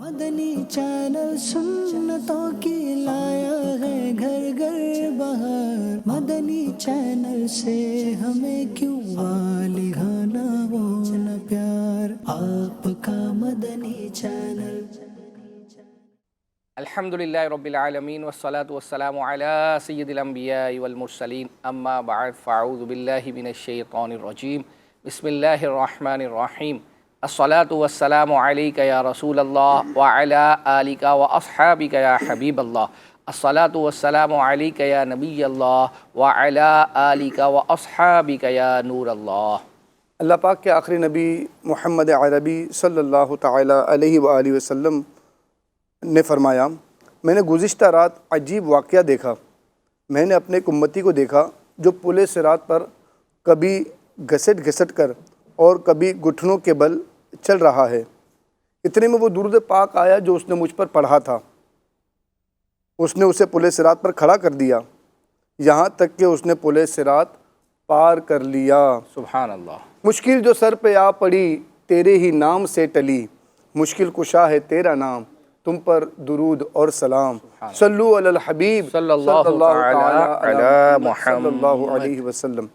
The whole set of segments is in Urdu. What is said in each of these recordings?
مدنی چینل سنتوں کی لایا ہے گھر گھر بہار، مدنی چینل سے ہمیں کیوں والہانہ وہ نہ پیار، آپ کا مدنی چینل۔ الحمدللہ رب العالمین والصلاة والسلام علی سید الانبیاء والمرسلین، اما بعد فاعوذ باللہ من الشیطان الرجیم، بسم اللہ الرحمن الرحیم، الصلاة والسلام علیک یا رسول اللہ وعلی آلک واصحابک یا حبیب اللہ، الصلاة والسلام علیک یا نبی اللہ وعلی آلک واصحابک یا نور اللہ۔ اللہ پاک کے آخری نبی محمد عربی صلی اللہ تعالی علیہ وآلہ وسلم نے فرمایا، میں نے گزشتہ رات عجیب واقعہ دیکھا۔ میں نے اپنے ایک امتی کو دیکھا جو پل صراط پر کبھی گھسٹ گھسٹ کر اور کبھی گھٹنوں کے بل چل رہا ہے۔ اتنے میں وہ درود پاک آیا جو اس نے مجھ پر پڑھا تھا۔ اس نے اسے پل صراط پر کھڑا کر دیا، یہاں تک کہ اس نے پل صراط پار کر لیا۔ سبحان اللہ۔ مشکل جو سر پہ آ پڑی تیرے ہی نام سے ٹلی، مشکل کشا ہے تیرا نام، تم پر درود اور سلام، صلو علی الحبیب صلی اللہ تعالی علی محمد صلی اللہ علیہ وسلم۔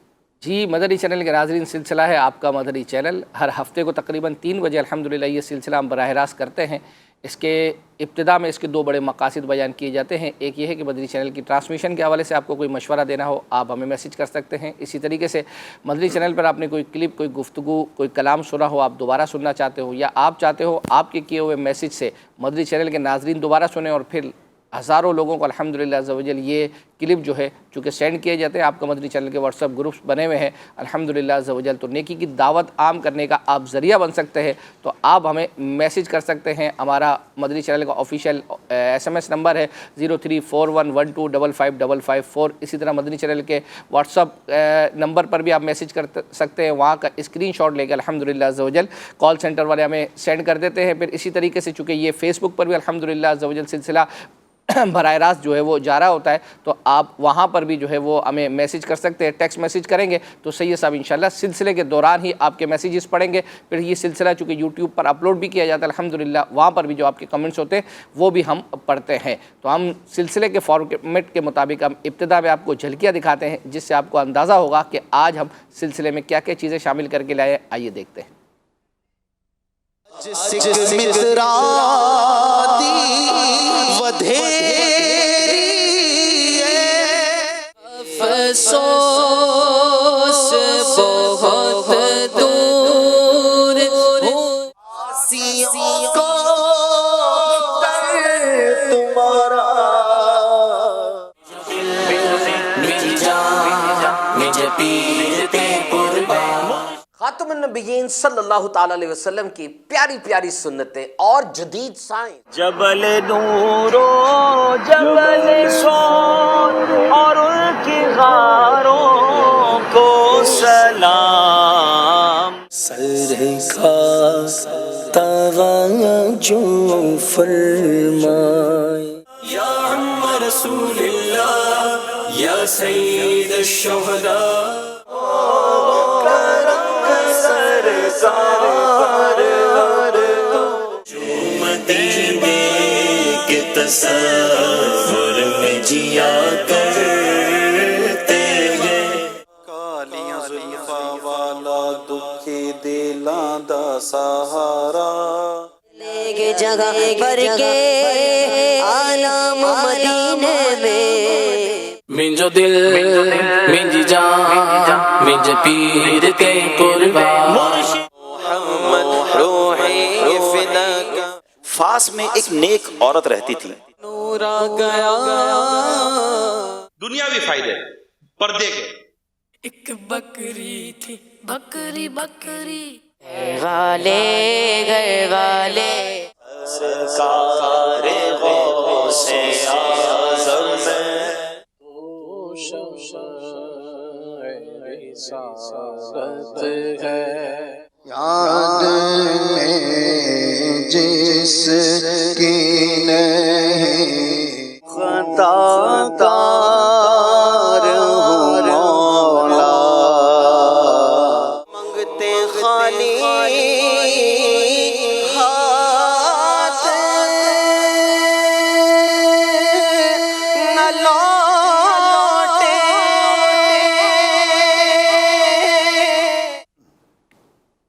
جی، مدنی چینل کے ناظرین، سلسلہ ہے آپ کا مدنی چینل۔ ہر ہفتے کو تقریباً 3 بجے الحمدللہ یہ سلسلہ ہم براہ راست کرتے ہیں۔ اس کے ابتدا میں اس کے 2 بڑے مقاصد بیان کیے جاتے ہیں۔ ایک یہ ہے کہ مدنی چینل کی ٹرانسمیشن کے حوالے سے آپ کو کوئی مشورہ دینا ہو، آپ ہمیں میسج کر سکتے ہیں۔ اسی طریقے سے مدنی چینل پر آپ نے کوئی کلپ، کوئی گفتگو، کوئی کلام سنا ہو، آپ دوبارہ سننا چاہتے ہو، یا آپ چاہتے ہو آپ کے کیے ہوئے میسج سے مدنی چینل کے ناظرین دوبارہ سنیں اور پھر ہزاروں لوگوں کو الحمدللہ عز و جل یہ کلپ جو ہے چونکہ سینڈ کیے جاتے ہیں، آپ کا مدنی چینل کے واٹس ایپ گروپس بنے ہوئے ہیں الحمدللہ عز و جل، تو نیکی کی دعوت عام کرنے کا آپ ذریعہ بن سکتے ہیں۔ تو آپ ہمیں میسج کر سکتے ہیں۔ ہمارا مدنی چینل کا آفیشیل SMS نمبر ہے 034112555554۔ اسی طرح مدنی چینل کے واٹس ایپ نمبر پر بھی آپ میسج کر سکتے ہیں، وہاں کا اسکرین شاٹ لے کے الحمدللہ عز و جل کال سینٹر والے ہمیں سینڈ کر دیتے ہیں۔ پھر اسی طریقے سے چونکہ یہ فیس بک پر بھی الحمدللہ عز و جل سلسلہ براہ راست جو ہے وہ جا رہا ہوتا ہے، تو آپ وہاں پر بھی جو ہے وہ ہمیں میسج کر سکتے ہیں۔ ٹیکسٹ میسج کریں گے تو سید صاحب انشاءاللہ سلسلے کے دوران ہی آپ کے میسیجز پڑھیں گے۔ پھر یہ سلسلہ چونکہ یوٹیوب پر اپلوڈ بھی کیا جاتا ہے الحمدللہ، وہاں پر بھی جو آپ کے کمنٹس ہوتے ہیں وہ بھی ہم پڑھتے ہیں۔ تو ہم سلسلے کے فارمیٹ کے مطابق ہم ابتدا میں آپ کو جھلکیاں دکھاتے ہیں، جس سے آپ کو اندازہ ہوگا کہ آج ہم سلسلے میں کیا کیا چیزیں شامل کر کے لائے۔ آئیے دیکھتے ہیں۔ جس مترا دی ودھیری افسوس بہت دور آسیوں کو در تمہارا مل جا مجھ پیتے قربان۔ خاتم النبیین صلی اللہ تعالی علیہ وسلم کی پیاری پیاری سنتیں اور جدید سائنس۔ جبل نور و جبل سور اور ان کی غاروں کو سلام۔ سرکار توجہ فرمائے، یا عم رسول اللہ یا سید الشہداء، جو مدینے کے تصور میں جیا کرتے ہیں، کالیاں زلفاں والا دکھے دلاں دا سہارا، لے گے جگہ پر کے عالم مدینے میں، منجو دل منج جان منج پیر کے قربان، محمد روحی فدا کا۔ فاس میں ایک نیک عورت رہتی تھی۔ نور آ گیا، دنیاوی فائدے پردے کے۔ ایک بکری تھی، بکری بکری والے گھر والے، سرکار غوث اعظم میں رسالت ہے، یاد میں جس کی نہیں خطا کار ہوں مولا، منگتے خالی ہاتھ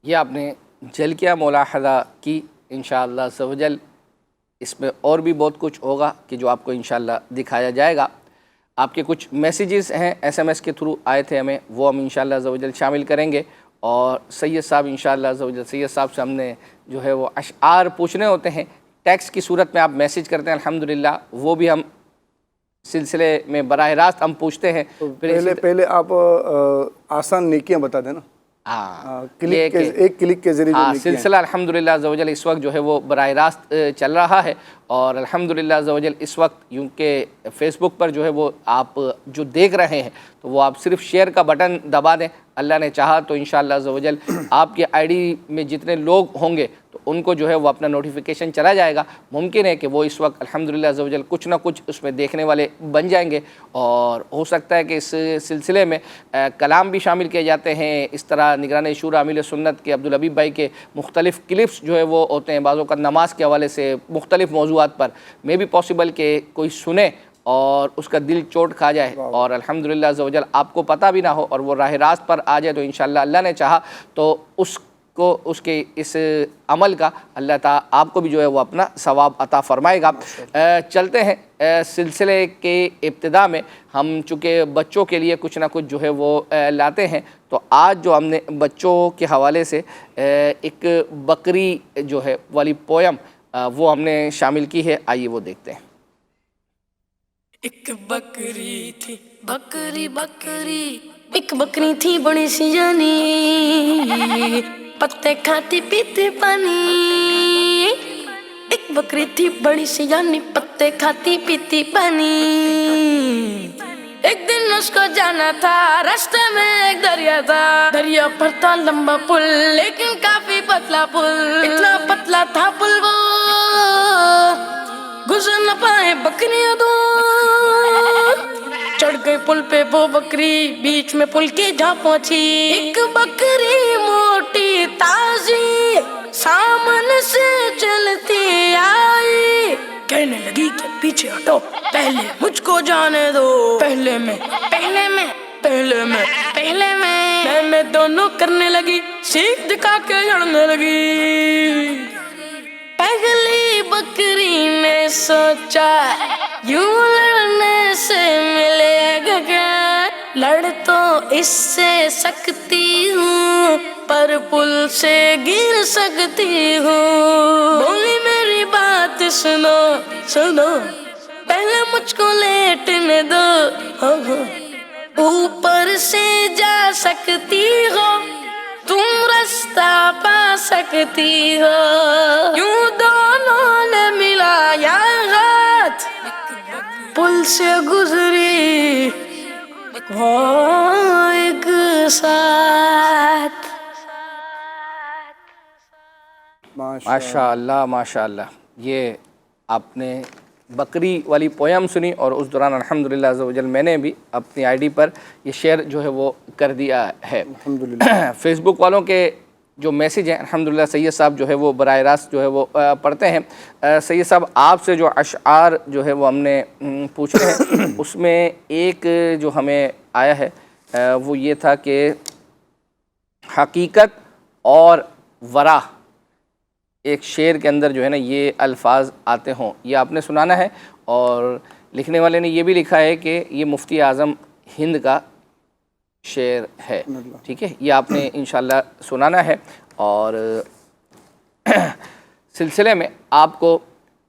یہ آپ نے جھلکیاں ملاحظہ کی، انشاءاللہ عز و جل اس میں اور بھی بہت کچھ ہوگا کہ جو آپ کو انشاءاللہ دکھایا جائے گا۔ آپ کے کچھ میسیجز ہیں SMS کے تھرو آئے تھے ہمیں، وہ ہم انشاءاللہ عز و جل شامل کریں گے، اور سید صاحب انشاءاللہ عز و جل، سید صاحب سے ہم نے جو ہے وہ اشعار پوچھنے ہوتے ہیں، ٹیکسٹ کی صورت میں آپ میسیج کرتے ہیں الحمدللہ، وہ بھی ہم سلسلے میں براہ راست ہم پوچھتے ہیں۔ پہلے آپ آسان نیکیاں بتا دیں نا، ایک کلک کے ذریعے ہاں، سلسلہ الحمدللہ عز و جل اس وقت جو ہے وہ براہ راست چل رہا ہے، اور الحمدللہ عز و جل اس وقت یوں کہ فیس بک پر جو ہے وہ آپ جو دیکھ رہے ہیں تو وہ آپ صرف شیئر کا بٹن دبا دیں، اللہ نے چاہا تو انشاءاللہ عز و جل آپ کے آئی ڈی میں جتنے لوگ ہوں گے تو ان کو جو ہے وہ اپنا نوٹیفیکیشن چلا جائے گا، ممکن ہے کہ وہ اس وقت الحمدللہ عز و جل کچھ نہ کچھ اس میں دیکھنے والے بن جائیں گے، اور ہو سکتا ہے کہ اس سلسلے میں کلام بھی شامل کیے جاتے ہیں، اس طرح نگران شورا امیر سنت کے عبدالحبیب بھائی کے مختلف کلپس جو ہے وہ ہوتے ہیں، بعض اوقات نماز کے حوالے سے مختلف موضوعات پر، میں بھی پاسبل کہ کوئی سنے اور اس کا دل چوٹ کھا جائے اور الحمدللہ عز و جل آپ کو پتہ بھی نہ ہو اور وہ راہ راست پر آ جائے، تو انشاءاللہ اللہ نے چاہا تو اس کے اس عمل کا اللہ تعالیٰ آپ کو بھی جو ہے وہ اپنا ثواب عطا فرمائے گا۔ چلتے ہیں سلسلے کے ابتدا میں، ہم چونکہ بچوں کے لیے کچھ نہ کچھ جو ہے وہ لاتے ہیں، تو آج جو ہم نے بچوں کے حوالے سے ایک بکری جو ہے والی پویم وہ ہم نے شامل کی ہے، آئیے وہ دیکھتے ہیں۔ ایک بکری تھی، بکری بکری، ایک بکری تھی بڑی سی جانی، پتے کھاتی پیتی پانی۔ ایک بکری تھی بڑی سی جانی، پتے کھاتی پیتی پانی۔ ایک دن اس کو جانا تھا، راستے میں ایک دریا تھا، دریا پر تھا لمبا پل لیکن کافی پتلا پل، اتنا پتلا تھا پل وہ گزر نہ پائے بکریاں دو۔ چڑھ گئی پل پہ وہ بکری، بیچ میں پل کے جا پہنچی۔ ایک بکری موٹی تازی سامنے سے چلتی آئی، کہنے لگی کہ پیچھے ہٹو، پہلے مجھ کو جانے دو، پہلے میں دونوں کرنے لگی، سیکھ دکھا کے لڑنے لگی۔ پہلی بکری نے سوچا یوں لڑنے سے ملے گا کیا، لڑ تو اس سے سکتی ہوں پر پل سے گر سکتی ہوں۔ بولی میری بات سنو سنو، پہلے مجھ کو لیٹنے دو، اوپر سے جا سکتی ہو، تم راستہ پا سکتی ہو۔ یوں دونوں نے ملایا ہاتھ، پل سے گزری وہ ایک ساتھ۔ ماشاء اللہ ماشاء اللہ، یہ آپ نے بکری والی پویم سنی، اور اس دوران الحمدللہ عز و جل میں نے بھی اپنی آئی ڈی پر یہ شیئر جو ہے وہ کر دیا ہے۔ فیس بک والوں کے جو میسیج ہیں الحمدللہ سید صاحب جو ہے وہ براہ راست جو ہے وہ پڑھتے ہیں۔ سید صاحب آپ سے جو اشعار جو ہے وہ ہم نے پوچھے ہیں، اس میں ایک جو ہمیں آیا ہے وہ یہ تھا کہ حقیقت اور ورا، ایک شعر کے اندر جو ہے نا یہ الفاظ آتے ہوں، یہ آپ نے سنانا ہے، اور لکھنے والے نے یہ بھی لکھا ہے کہ یہ مفتی اعظم ہند کا شعر ہے، ٹھیک ہے، یہ آپ نے انشاءاللہ سنانا ہے۔ اور سلسلے میں آپ کو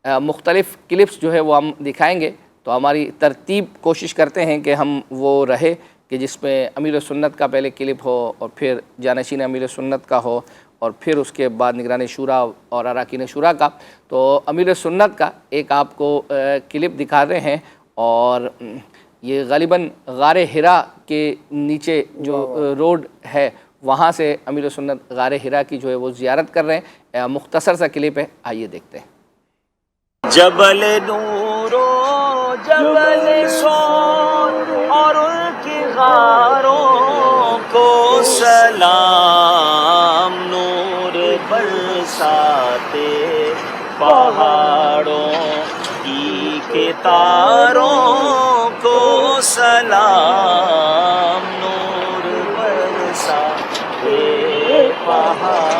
مختلف کلپس جو ہے وہ ہم دکھائیں گے، تو ہماری ترتیب کوشش کرتے ہیں کہ ہم وہ رہے کہ جس میں امیر سنت کا پہلے کلپ ہو، اور پھر جانشین امیر سنت کا ہو، اور پھر اس کے بعد نگران شورا اور اراکین شورا کا۔ تو امیر سنت کا ایک آپ کو کلپ دکھا رہے ہیں، اور یہ غالباً غار حرا کے نیچے جو روڈ ہے وہاں سے امیر سنت غار حرا کی جو ہے وہ زیارت کر رہے ہیں، مختصر سا کلپ ہے، آئیے دیکھتے ہیں۔ جبل نور و جبل سور اور ان کی غاروں کو سلام، نور برساتے پہاڑوں کی ستاروں کو سلام، نور برساتے پہاڑوں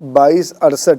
2268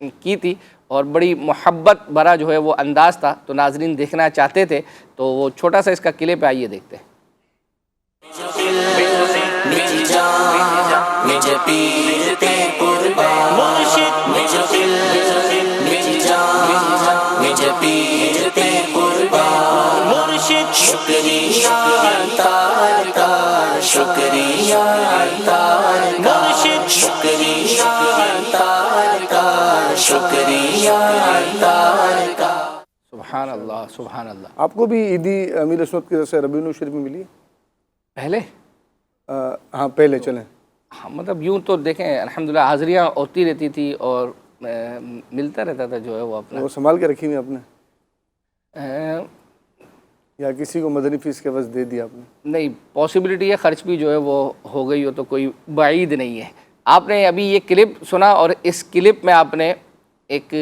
کی تھی اور بڑی محبت بھرا جو ہے وہ انداز تھا، تو ناظرین دیکھنا چاہتے تھے، تو وہ چھوٹا سا اس کا کلپ ہے، آئیے دیکھتے ہیں۔ سبحان اللہ سبحان اللہ۔ آپ کو بھی عیدی امیر سنت کی طرف سے ربیع الشریف میں ملی ہے؟ پہلے ہاں پہلے چلیں۔ ہاں مطلب یوں تو دیکھیں الحمدللہ حاضریاں ہوتی رہتی تھی اور ملتا رہتا تھا جو ہے وہ اپنا، وہ سنبھال کے رکھی ہوئی آپ نے یا کسی کو مدنی فیس کے عوض دے دیا آپ نے؟ نہیں، پاسبلٹی ہے خرچ بھی جو ہے وہ ہو گئی ہو تو کوئی بعید نہیں ہے۔ آپ نے ابھی یہ کلپ سنا اور اس کلپ میں آپ نے ایک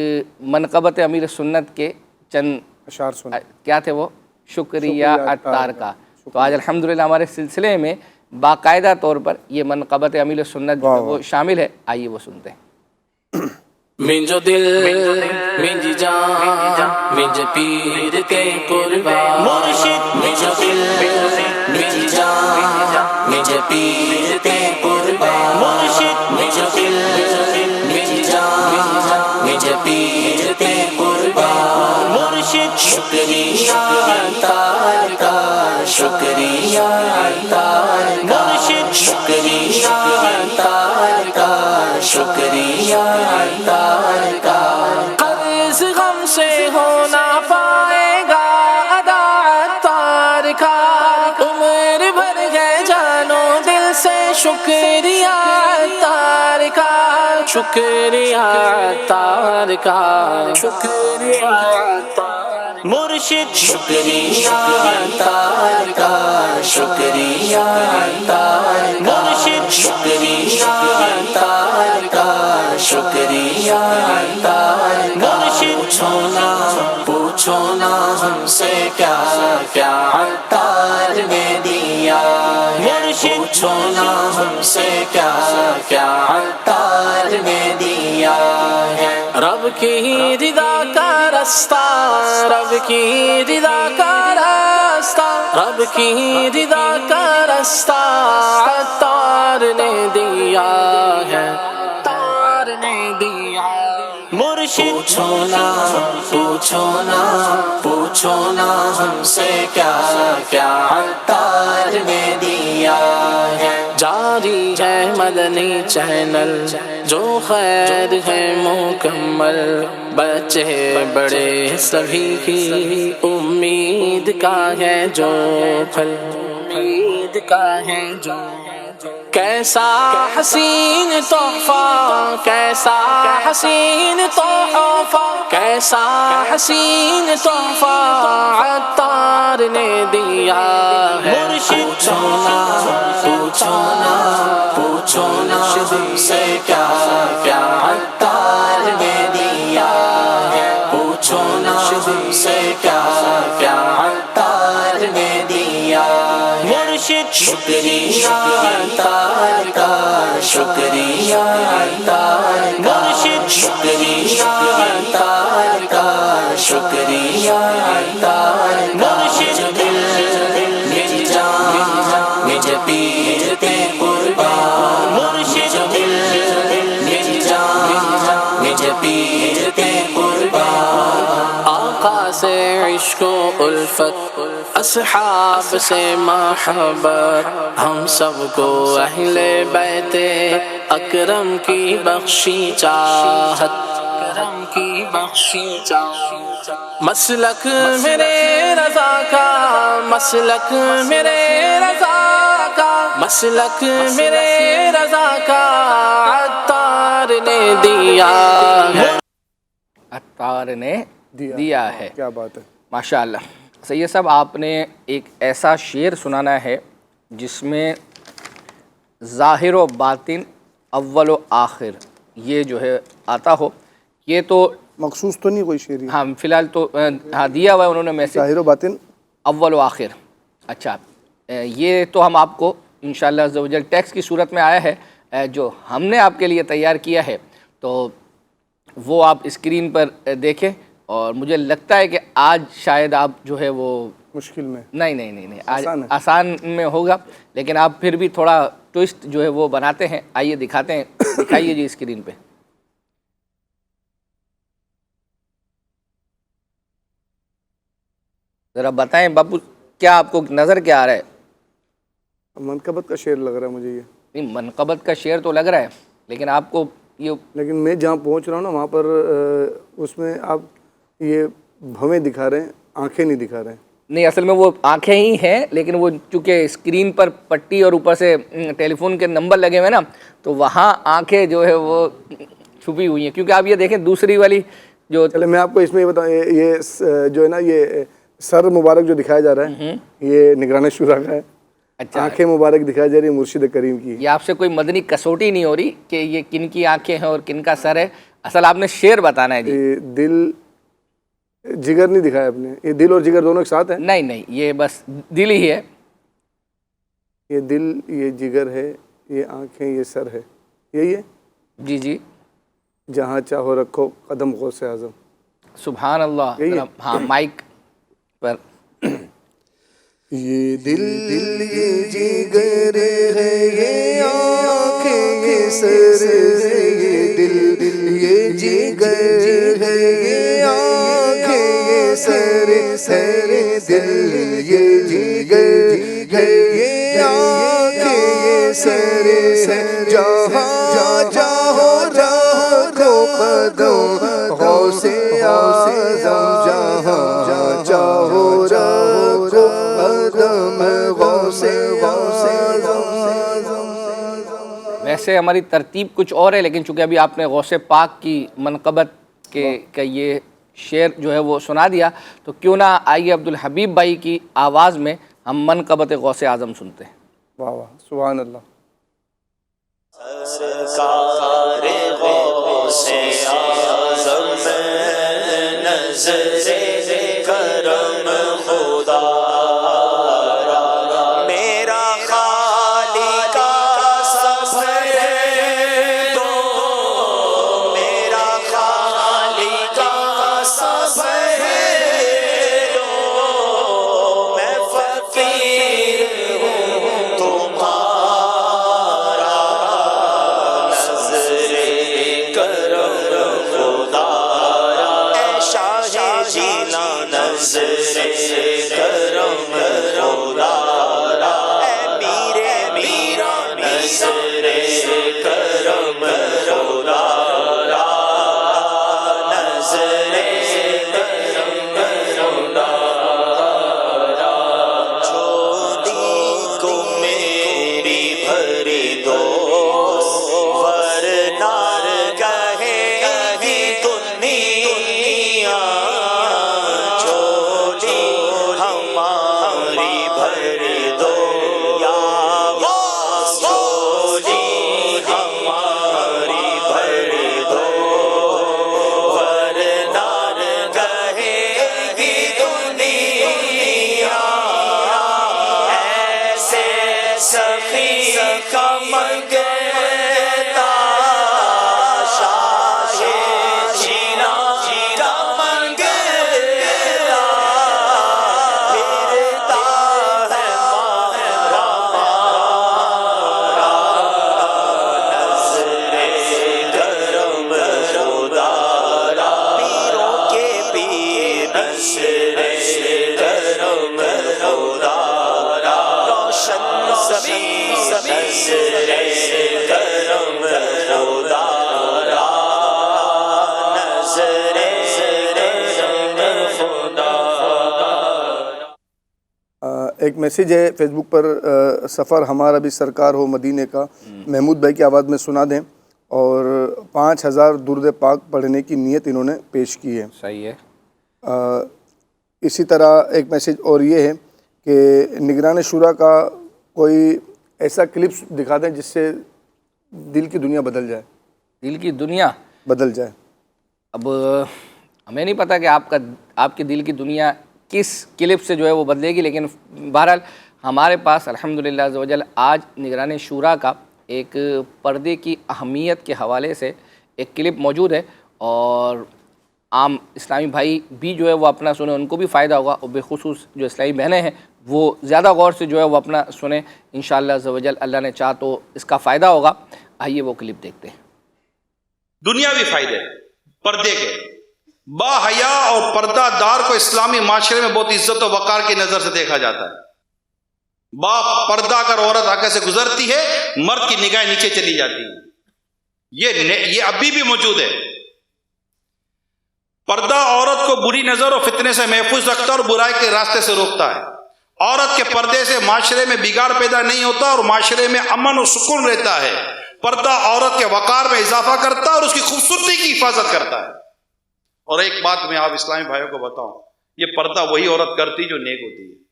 منقبت امیر سنت کے چند اشعار سنے، کیا تھے وہ؟ شکریہ عطار کا۔ تو آج الحمدللہ ہمارے سلسلے میں باقاعدہ طور پر یہ منقبت امیر سنت جو ہے وہ شامل ہے، آئیے وہ سنتے ہیں۔ منجو دل منجی جان منج پیر کے قربان مرشد، منجو دل منجی جان منج پیر کے قربان مرشد، منجو دل منجی جان منج پیر کے قربان مرشد، شکریہ عطار کا شکریہ عطار کا مرشد، شکریہ عطار کا شکریہ عطار کا، قرض غم سے ہونا پائے گا ادا عطار کا، عمر بھر گئے جانو دل سے شکریہ عطار کا، شکریہ عطار کا، شکریہ عطار مرشد، شکریہ عطار کا شکریہ عطار کا مرشد، شکریہ عطار کا شکریہ عطار کا مرشد، پوچھو نا ہم سے کیا کیا عطار نے دیا مرشد، پوچھو نا ہم سے کیا کیا عطار نے دیا ہے، رب کی رضا کا رستہ، رب کی رضا کا راستہ، رب کی رضا کا رستہ عطار نے دیا ہے، عطار نے دیا مرشد، پوچھو نا ہم سے کیا کیا عطار نے دیا ہے، جاری ہے مدنی چینل جو خیر ہے مکمل، بچے بڑے سبھی کی امید کا ہے جو پھل، امید کا ہے جو، کیسا حسین تحفہ، کیسا حسین تحفہ، کیسا حسین تحفہ عطار نے دیا ہے، پوچھو نا ہم سے کیا کیا عطار نے دیا ہے، پوچھو نا ہم سے کیا کیا عطار نے دیا ہے، مرشد، شکریہ عطار کا شکریہ عطار کا مرشد، شکریہ عطار کا شکریہ عطار کا مرشد، میری جان مجھ پیر کے قربان مرشد، میری جان مجھ پیر کے قربان، آقا سے عشق و الفت، اصحاب سے محبت، ہم سب کو اہل بیت اکرم کی بخشی چاہت، اکرم کی بخشی چاہت، مسلک میرے رضا کا، مسلک میرے رضا کا، مسلک میرے رضا کا عطار نے دیا ہے، عطار نے دیا ہے، کیا بات ہے، ماشاءاللہ۔ سید صاحب آپ نے ایک ایسا شعر سنانا ہے جس میں ظاہر و باطن اول و آخر یہ جو ہے آتا ہو، یہ تو مخصوص تو نہیں کوئی شعری؟ ہاں فی الحال تو ہاں دیا ہوا ہے انہوں نے میسج، ظاہر و باطن اول و آخر۔ اچھا یہ تو ہم آپ کو انشاءاللہ عز و جل ٹیکسٹ کی صورت میں آیا ہے جو ہم نے آپ کے لیے تیار کیا ہے، تو وہ آپ اسکرین پر دیکھیں، اور مجھے لگتا ہے کہ آج شاید آپ جو ہے وہ مشکل میں نہیں آج آسان میں ہوگا، لیکن آپ پھر بھی تھوڑا ٹوئسٹ جو ہے وہ بناتے ہیں. آئیے دکھاتے ہیں، دکھائیے جی اسکرین پہ. ذرا بتائیں باپو، کیا آپ کو نظر کیا آ رہا ہے؟ منقبت کا شعر لگ رہا ہے مجھے یہ. نہیں، منقبت کا شعر تو لگ رہا ہے، لیکن آپ کو یہ لیکن میں جہاں پہنچ رہا ہوں نا وہاں پر اس میں آپ یہ بھویں دکھا رہے ہیں، آنکھیں نہیں دکھا رہے ہیں. نہیں، اصل میں وہ آنکھیں ہی ہیں، لیکن وہ چونکہ اسکرین پر پٹی اور اوپر سے ٹیلی فون کے نمبر لگے ہوئے نا، تو وہاں آنکھیں جو ہے وہ چھپی ہوئی ہیں. کیونکہ آپ یہ دیکھیں دوسری والی جو چلے میں آپ کو اس میں یہ بتاؤں، یہ جو ہے نا یہ سر مبارک جو دکھایا جا رہا ہے یہ نگران شورا کا ہے. اچھا، آنکھیں مبارک دکھائی جا رہی ہے مرشد کریم کی. یہ آپ سے کوئی مدنی کسوٹی نہیں ہو رہی کہ یہ کن کی آنکھیں ہیں اور کن کا سر ہے. اصل آپ نے شعر بتانا ہے جی. یہ دل جگر نہیں دکھایا آپ نے، یہ دل اور جگر دونوں ایک ساتھ ہیں. نہیں، یہ بس دل ہی ہے. یہ دل، یہ جگر ہے، یہ آنکھیں، یہ سر ہے، یہی ہے. جی جہاں چاہو رکھو قدم غوث اعظم. سبحان اللہ. ہاں، مائک پر. یہ دل یہ جگر ہے، یہ آنکھیں یہ سر ہے. یہ دل یہ جگر ہے، یہ آنکھیں یہ سر ہے. دل یہ جگر ہے، یہ آنکھیں یہ سر ہے. جہاں چاہو رکھو قدم غوث اعظم. جہاں چاہو رکھو قدم غوث اعظم. ویسے ہماری ترتیب کچھ اور ہے، لیکن چونکہ ابھی آپ نے غوث پاک کی منقبت کا یہ شعر جو ہے وہ سنا دیا، تو کیوں نہ آئیے عبدالحبیب بھائی کی آواز میں ہم منقبت غوث اعظم سنتے ہیں. واہ واہ، سبحان اللہ. سرکار غوث اعظم نظر کرم خدا را، میرا خالق کا سفر دو، میرا خالق کا سفر دو. میں فقیر ہوں تمہارا، نظر کرم خدا را. اے شاہ جینا نظر کرم خدا را، اے میرا نظر کرم خدا را، نظر کرم خدا را. چھوٹی کو میری بھر دو، ورنہ کہے گی دنیا. چھوٹی ہماری بھر دو یا غوث، چھوٹی ہماری بھر دو، ورنہ کہے گی دنیا. ایسے سخی کا منگتا شاہ جینا کا منگتا، پھرتا ہے مارا نظر کرم خدا را. پیروں کے پیر نظر کرم خدا را، روشن زمین نظر کرم خدا را، نظر کرم خدا را. ایک میسیج ہے فیس بک پر، سفر ہمارا بھی سرکار ہو مدینے کا، محمود بھائی کی آواز میں سنا دیں. اور 5000 درود پاک پڑھنے کی نیت انہوں نے پیش کی ہے. صحیح ہے. اسی طرح ایک میسیج اور یہ ہے کہ نگران شورا کا کوئی ایسا کلپس دکھا دیں جس سے دل کی دنیا بدل جائے. دل کی دنیا بدل جائے. اب ہمیں نہیں پتہ کہ آپ کے دل کی دنیا کس کلپ سے جو ہے وہ بدلے گی، لیکن بہرحال ہمارے پاس الحمدللہ عز و جل آج نگران شورا کا ایک پردے کی اہمیت کے حوالے سے ایک کلپ موجود ہے، اور عام اسلامی بھائی بھی جو ہے وہ اپنا سنیں، ان کو بھی فائدہ ہوگا، اور بالخصوص جو اسلامی بہنیں ہیں وہ زیادہ غور سے جو ہے وہ اپنا سنیں، انشاءاللہ عز و جل اللہ نے چاہا تو اس کا فائدہ ہوگا۔ آئیے وہ کلپ دیکھتے ہیں۔ دنیاوی فائدے پردے کے، با حیا اور پردہ دار کو اسلامی معاشرے میں بہت عزت و وقار کی نظر سے دیکھا جاتا ہے۔ با پردہ اگر عورت آگے سے گزرتی ہے، مرد کی نگاہیں نیچے چلی جاتی ہیں۔ یہ ابھی بھی موجود ہے۔ پردہ عورت کو بری نظر اور فتنے سے محفوظ رکھتا ہے اور برائی کے راستے سے روکتا ہے۔ عورت کے پردے سے معاشرے میں بگاڑ پیدا نہیں ہوتا اور معاشرے میں امن و سکون رہتا ہے۔ پردہ عورت کے وقار میں اضافہ کرتا ہے اور اس کی خوبصورتی کی حفاظت کرتا ہے۔ اور ایک بات میں آپ اسلامی بھائیوں کو بتاؤں، یہ پردہ وہی عورت کرتی جو نیک ہوتی ہے۔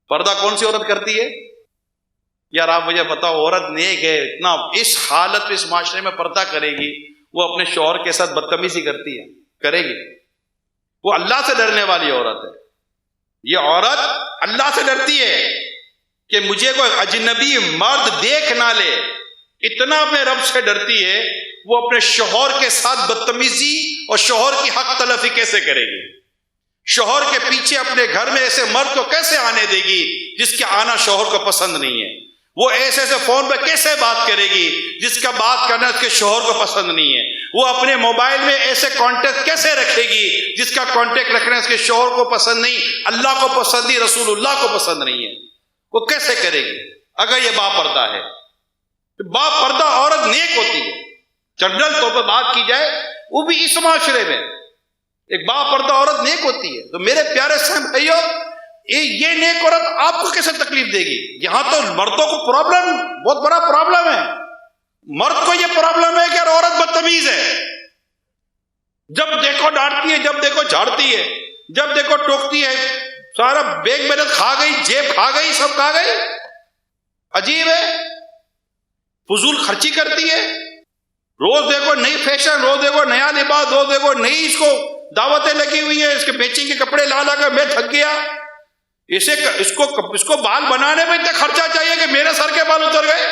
پردہ کون سی عورت کرتی ہے؟ یار آپ مجھے بتاؤ، عورت نیک ہے، اتنا اس حالت میں اس معاشرے میں پردہ کرے گی، وہ اپنے شوہر کے ساتھ بدتمیزی کرتی ہے، کرے گی؟ وہ اللہ سے ڈرنے والی عورت ہے۔ یہ عورت اللہ سے ڈرتی ہے کہ مجھے کوئی اجنبی مرد دیکھ نہ لے، اتنا اپنے رب سے ڈرتی ہے۔ وہ اپنے شوہر کے ساتھ بدتمیزی اور شوہر کی حق تلفی کیسے کرے گی؟ شوہر کے پیچھے اپنے گھر میں ایسے مرد کو کیسے آنے دے گی جس کا آنا شوہر کو پسند نہیں ہے؟ وہ ایسے فون پہ کیسے بات کرے گی جس کا بات کرنا اس کے شوہر کو پسند نہیں ہے؟ وہ اپنے موبائل میں ایسے کانٹیکٹ کیسے رکھے گی جس کا کانٹیکٹ رکھنا اس کے شوہر کو پسند نہیں، اللہ کو پسند نہیں، رسول اللہ کو پسند نہیں ہے؟ وہ کیسے کرے گی اگر یہ با پردہ ہے؟ با پردہ عورت نیک ہوتی ہے۔ جنرل طور پر بات کی جائے، وہ بھی اس معاشرے میں ایک با پردہ عورت نیک ہوتی ہے۔ تو میرے پیارے صاحب بھائیو، یہ نیک عورت آپ کو کیسے تکلیف دے گی؟ یہاں تو مردوں کو پرابلم، بہت بڑا پرابلم ہے۔ مرد کو یہ پرابلم ہے کہ عورت بدتمیز ہے، جب دیکھو ڈانٹتی ہے، جب دیکھو جھاڑتی ہے، جب دیکھو ٹوکتی ہے، سارا بیگ بیلنس کھا گئی، جیب کھا گئی، سب کھا گئی۔ عجیب ہے، فضول خرچی کرتی ہے، روز دیکھو نئی فیشن، روز دیکھو نیا لباس، روز دیکھو نئی اس کو دعوتیں لگی ہوئی ہیں، اس کے میچنگ کے کپڑے لا لا کر میں تھک گیا۔ اس کو بال بنانے میں اتنا خرچہ چاہیے کہ میرے سر کے بال اتر گئے۔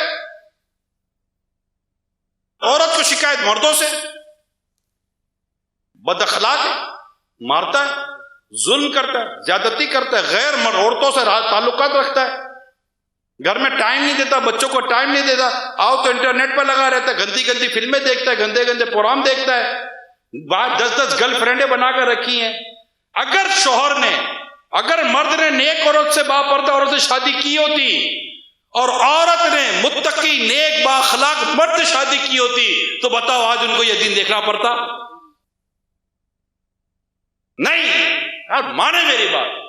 عورت کو شکایت مردوں سے، بد اخلاق ہے، مارتا ہے، ظلم کرتا ہے، زیادتی کرتا ہے، غیر مرد عورتوں سے تعلقات رکھتا ہے، گھر میں ٹائم نہیں دیتا، بچوں کو ٹائم نہیں دیتا، آؤ تو انٹرنیٹ پر لگا رہتا ہے، گندی گندی فلمیں دیکھتا ہے، گندے گندے پروگرام دیکھتا ہے، 10 گرل فرینڈیں بنا کر رکھی ہیں۔ اگر مرد نے نیک عورت سے باپردہ عورت سے شادی کی ہوتی اور عورت نے متقی نیک بااخلاق مرد سے شادی کی ہوتی تو بتاؤ آج ان کو یہ دین دیکھنا پڑتا؟ نہیں، آپ مانے میری بات۔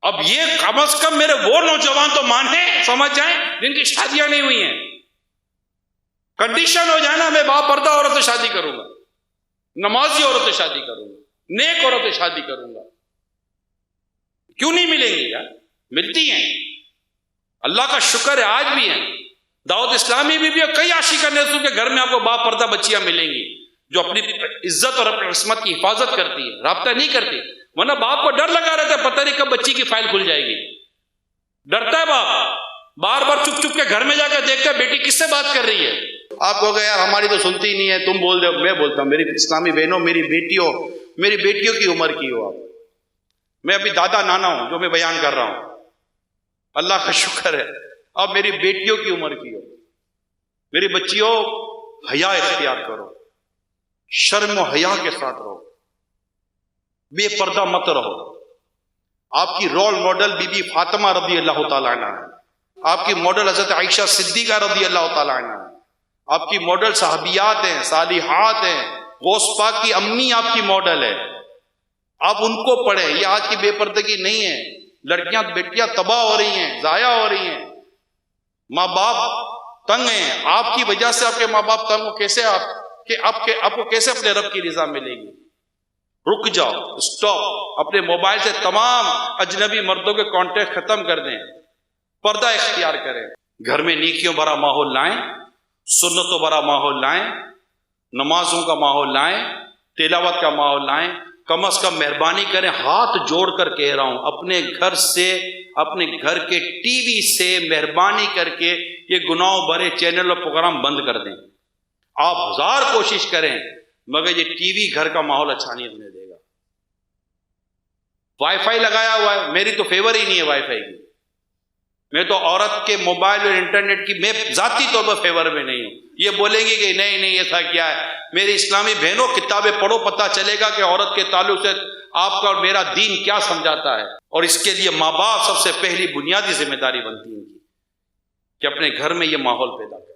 اب یہ کم از کم میرے وہ نوجوان تو مانے، سمجھ جائیں جن کی شادیاں نہیں ہوئی ہیں۔ کنڈیشن ہو جائے نا، میں باپردہ عورت سے شادی کروں گا، نمازی عورت سے شادی کروں گا، نیک عورت سے شادی کروں گا۔ کیوں نہیں ملیں گی یار؟ ملتی ہیں، اللہ کا شکر ہے آج بھی ہیں۔ دعوت اسلامی بھی کئی عاشقہ نیسو کے گھر میں آپ کو باپردہ بچیاں ملیں گی جو اپنی عزت اور اپنی عصمت کی حفاظت کرتی ہے، رابطہ نہیں کرتی، ورنہ باپ کو ڈر لگا رہتا ہے، پتہ نہیں کب بچی کی فائل کھل جائے گی۔ ڈرتا ہے باپ، بار بار چپ چپ کے گھر میں جا کر دیکھتا ہے بیٹی کس سے بات کر رہی ہے۔ آپ کہو گے یار ہماری تو سنتی ہی نہیں ہے، تم بول دو۔ میں بولتا ہوں میری اسلامی بہنوں، میری بیٹیوں کی عمر کی ہو آپ۔ میں ابھی دادا نانا ہوں جو میں بیان کر رہا ہوں، اللہ کا شکر ہے۔ اب میری بیٹیوں کی عمر کی ہو، میری بچیوں حیا اختیار کرو، شرم و حیا کے ساتھ رہو، بے پردہ مت رہو۔ آپ کی role model Bibi Fatima رضی اللہ تعالیٰ عنہ ہے، آپ کی ماڈل حضرت عائشہ صدیقہ رضی اللہ تعالیٰ عنہ ہے، آپ کی ماڈل صحابیات ہیں، صالحات ہیں، غوث پاک کی امی آپ کی ماڈل ہے۔ آپ ان کو پڑھیں۔ یہ آج کی بے پردگی نہیں ہے، لڑکیاں بیٹیاں تباہ ہو رہی ہیں، ضائع ہو رہی ہیں، ماں باپ تنگ ہیں۔ آپ کی وجہ سے آپ کے ماں باپ تنگ ہو، کیسے آپ کو کیسے اپنے رب کی رضا ملے گی؟ رک جاؤ، سٹاپ، اپنے موبائل سے تمام اجنبی مردوں کے کانٹیکٹ ختم کر دیں، پردہ اختیار کریں، گھر میں نیکیوں بھرا ماحول لائیں، سنتوں بھرا ماحول لائیں، نمازوں کا ماحول لائیں، تلاوت کا ماحول لائیں۔ کم از کم مہربانی کریں، ہاتھ جوڑ کر کہہ رہا ہوں، اپنے گھر سے، اپنے گھر کے ٹی وی سے مہربانی کر کے یہ گناہوں بھرے چینل اور پروگرام بند کر دیں۔ آپ 1000 کوشش کریں مگر یہ ٹی وی گھر کا ماحول اچھا نہیں ہونے دے گا. وائی فائی لگایا ہوا ہے, میری تو فیور ہی نہیں ہے وائی فائی کی. میں تو عورت کے موبائل اور انٹرنیٹ کی میں ذاتی طور پر فیور میں نہیں ہوں. یہ بولیں گے کہ نہیں نہیں ایسا کیا ہے. میری اسلامی بہنوں کتابیں پڑھو, پتہ چلے گا کہ عورت کے تعلق سے آپ کا اور میرا دین کیا سمجھاتا ہے. اور اس کے لیے ماں باپ سب سے پہلی بنیادی ذمہ داری بنتی ہے ان کی کہ اپنے گھر میں یہ ماحول پیدا کریں.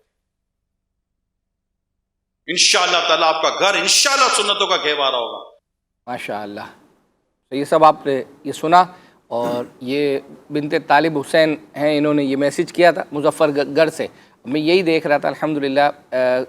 انشاءاللہ تعالیٰ آپ کا گھر انشاءاللہ سنتوں کا گہوارہ ہوگا. ماشاءاللہ. تو یہ سب آپ نے یہ سنا, اور یہ بنت طالب حسین ہیں, انہوں نے یہ میسیج کیا تھا مظفر گڑھ سے. میں یہی دیکھ رہا تھا الحمدللہ,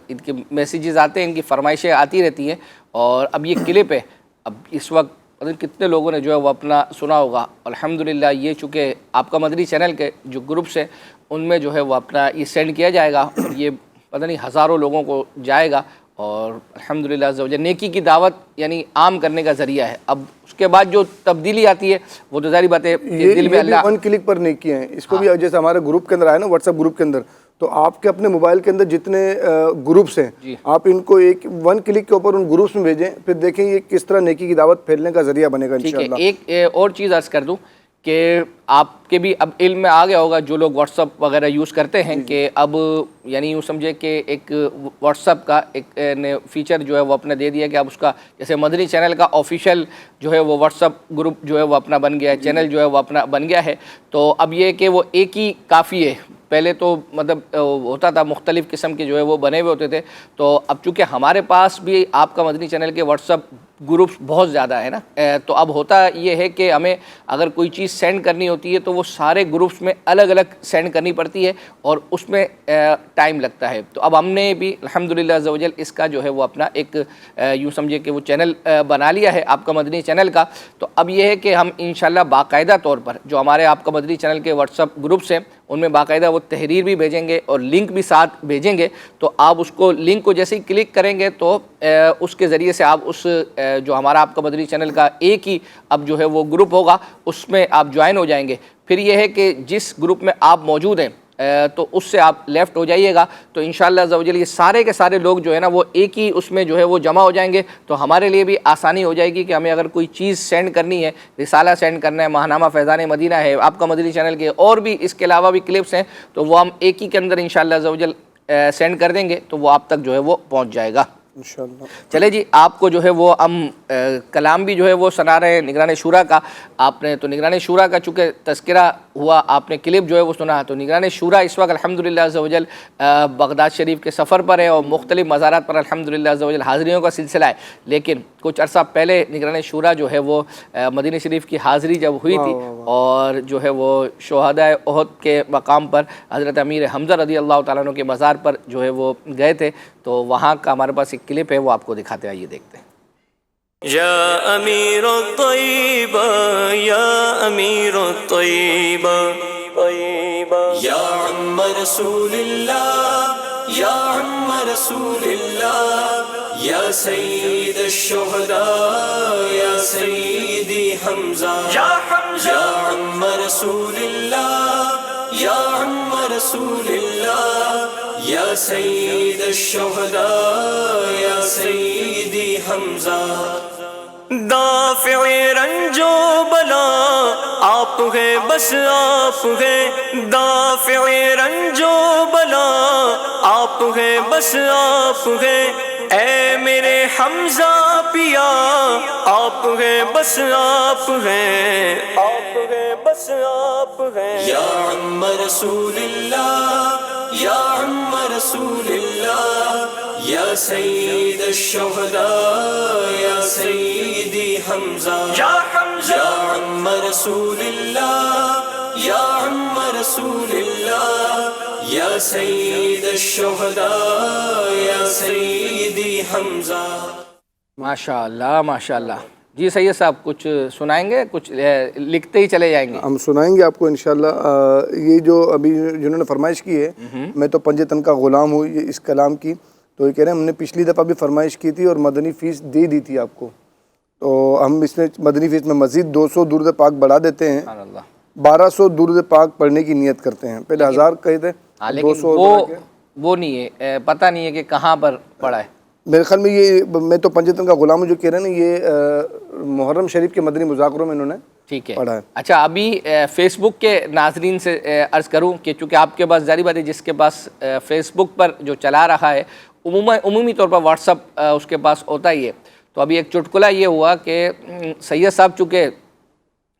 ان کے میسیجز آتے ہیں, ان کی فرمائشیں آتی رہتی ہیں. اور اب یہ کلپ ہے, اب اس وقت پتہ نہیں کتنے لوگوں نے جو ہے وہ اپنا سنا ہوگا. الحمدللہ یہ چونکہ آپ کا مدنی چینل کے جو گروپس ہیں ان میں جو ہے وہ اپنا یہ سینڈ کیا جائے گا, اور یہ پتہ نہیں ہزاروں لوگوں کو جائے گا. اور الحمدللہ عز و جل نیکی کی دعوت یعنی عام کرنے کا ذریعہ ہے. اب اس کے بعد جو تبدیلی آتی ہے وہ تو ظاہری بات ہے دل میں اللہ ون کلک پر نیکی ہیں. اس کو بھی جیسے ہمارے گروپ کے اندر آیا نا, واٹس ایپ گروپ کے اندر, تو آپ کے اپنے موبائل کے اندر جتنے گروپس ہیں آپ ان کو ایک ون کلک کے اوپر ان گروپس میں بھیجیں, پھر دیکھیں یہ کس طرح نیکی کی دعوت پھیلنے کا ذریعہ بنے گا انشاءاللہ. ایک اور چیز عرض کر دوں کہ آپ کے بھی اب علم میں آ گیا ہوگا جو لوگ واٹس ایپ وغیرہ یوز کرتے ہیں کہ اب یعنی یوں سمجھے کہ ایک واٹس ایپ کا ایک فیچر جو ہے وہ اپنا دے دیا کہ اب اس کا جیسے مدنی چینل کا آفیشیل جو ہے وہ واٹس ایپ گروپ جو ہے وہ اپنا بن گیا ہے, چینل جو ہے وہ اپنا بن گیا ہے. تو اب یہ کہ وہ ایک ہی کافی ہے. پہلے تو مطلب ہوتا تھا مختلف قسم کے جو ہے وہ بنے ہوئے ہوتے تھے. تو اب چونکہ ہمارے پاس بھی آپ کا مدنی چینل کے واٹس ایپ گروپس بہت زیادہ ہے نا, تو اب ہوتا یہ ہے کہ ہمیں اگر کوئی چیز سینڈ کرنی ہوتی ہے تو وہ سارے گروپس میں الگ الگ سینڈ کرنی پڑتی ہے اور اس میں ٹائم لگتا ہے. تو اب ہم نے بھی الحمدللہ عز و جل اس کا جو ہے وہ اپنا ایک یوں سمجھے کہ وہ چینل بنا لیا ہے آپ کا مدنی چینل کا. تو اب یہ ہے کہ ہم انشاءاللہ باقاعدہ طور پر جو ہمارے آپ کا مدنی چینل کے واٹس ایپ گروپس ہیں ان میں باقاعدہ وہ تحریر بھی بھیجیں گے اور لنک بھی ساتھ بھیجیں گے. تو آپ اس کو لنک کو جیسے ہی کلک کریں گے تو اس کے ذریعے سے آپ اس جو ہمارا آپ کا مدنی چینل کا ایک ہی اب جو ہے وہ گروپ ہوگا اس میں آپ جوائن ہو جائیں گے. پھر یہ ہے کہ جس گروپ میں آپ موجود ہیں تو اس سے آپ لیفٹ ہو جائیے گا تو انشاءاللہ عز و جل یہ سارے کے سارے لوگ جو ہے نا وہ ایک ہی اس میں جو ہے وہ جمع ہو جائیں گے. تو ہمارے لیے بھی آسانی ہو جائے گی کہ ہمیں اگر کوئی چیز سینڈ کرنی ہے, رسالہ سینڈ کرنا ہے, ماہنامہ فیضان مدینہ ہے آپ کا مدنی چینل کے, اور بھی اس کے علاوہ بھی کلپس ہیں, تو وہ ہم ایک ہی کے اندر انشاءاللہ عز و جل سینڈ کر دیں گے تو وہ آپ تک جو ہے وہ پہنچ جائے گا انشاءاللہ. چلے جی, آپ کو جو ہے وہ ہم کلام بھی جو ہے وہ سنا رہے ہیں نگران شورا کا. آپ نے تو نگران شورا کا چونکہ تذکرہ ہوا, آپ نے کلپ جو ہے وہ سنا, تو نگران شورا اس وقت الحمدللہ عز و جل بغداد شریف کے سفر پر ہے اور مختلف مزارات پر الحمدللہ عز و جل حاضریوں کا سلسلہ ہے. لیکن کچھ عرصہ پہلے نگران شورا جو ہے وہ مدینہ شریف کی حاضری جب ہوئی تھی اور جو ہے وہ شہدائے احد کے مقام پر حضرت امیر حمزہ رضی اللہ تعالیٰ عنہ کے مزار پر جو ہے وہ گئے تھے, تو وہاں کا ہمارے پاس ایک کلپ ہے وہ آپ کو دکھاتے ہیں, آئیے دیکھتے ہیں. یا امیر الطیبہ یا امیر الطیبہ یا عم رسول اللہ یا عم رسول اللہ یا سید الشہداء یا سیدی حمزہ یا عم رسول اللہ یا عم رسول اللہ یا سید الشہداء یا سیدی حمزہ. دافع رنج و بلا آپ ہیں بس آپ ہیں, دافع رنج و بلا آپ ہیں بس آپ ہیں, اے میرے حمزہ پیا آپ ہیں بس آپ ہیں, آپ ہیں بس آپ ہیں. یا عم رسول اللہ یا عم رسول اللہ یا سید الشہداء یا سیدی حمزہ یا عم رسول اللہ یا عم رسول اللہ یا سید الشہداء یا سیدی حمزہ. ماشاءاللہ ماشاءاللہ. جی سید صاحب کچھ سنائیں گے, کچھ لکھتے ہی چلے جائیں گے؟ ہم سنائیں گے آپ کو انشاءاللہ. یہ جو ابھی جنہوں نے فرمائش کی ہے, میں تو پنج تن کا غلام ہوں یہ اس کلام کی, تو یہ کہہ رہے ہیں ہم نے پچھلی دفعہ بھی فرمائش کی تھی اور مدنی فیس دے دی تھی آپ کو, تو ہم اس میں مدنی فیس میں مزید 200 درود پاک بڑھا دیتے ہیں, 1200 درود پاک پڑھنے کی نیت کرتے ہیں. پہلے 1000 کہے تھے, 200 وہ نہیں ہے، پتہ نہیں ہے کہ کہاں پر پڑا ہے. میرے خیال میں یہ میں تو پنجتن کا غلام ہوں جو کہہ رہے ہیں نا، یہ محرم شریف کے مدنی مذاکروں میں انہوں نے ٹھیک ہے. پڑھا ہے. اچھا، ابھی فیس بک کے ناظرین سے عرض کروں کہ چونکہ آپ کے پاس ظاہری بات ہے جس کے پاس فیس بک پر جو چلا رہا ہے عمومی طور پر واٹس اپ اس کے پاس ہوتا ہی ہے. تو ابھی ایک چٹکلا یہ ہوا کہ سید صاحب چونکہ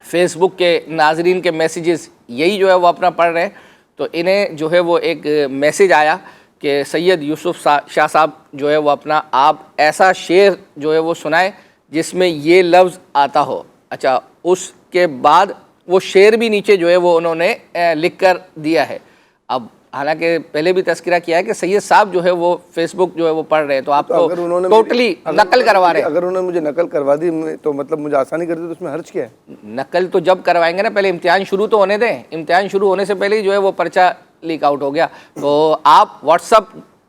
فیس بک کے ناظرین کے میسیجز یہی جو ہے وہ اپنا پڑھ رہے ہیں، تو انہیں جو ہے وہ ایک میسیج آیا کہ سید یوسف شاہ صاحب جو ہے وہ اپنا آپ ایسا شعر جو ہے وہ سنائے جس میں یہ لفظ آتا ہو. اچھا، اس کے بعد وہ شعر بھی نیچے جو ہے وہ انہوں نے لکھ کر دیا ہے. اب حالانکہ پہلے بھی تذکرہ کیا ہے کہ سید صاحب جو ہے وہ فیس بک جو ہے وہ پڑھ رہے ہیں، تو آپ کو ٹوٹلی نقل کروا رہے ہیں. اگر انہوں نے مجھے نقل کروا دی تو مطلب مجھے آسانی کر دی، تو اس میں حرج کیا ہے؟ نقل تو جب کروائیں گے نا، پہلے امتحان شروع تو ہونے دیں. امتحان شروع ہونے سے پہلے ہی جو ہے وہ پرچہ لیک آؤٹ ہو گیا. تو آپ واٹس اپ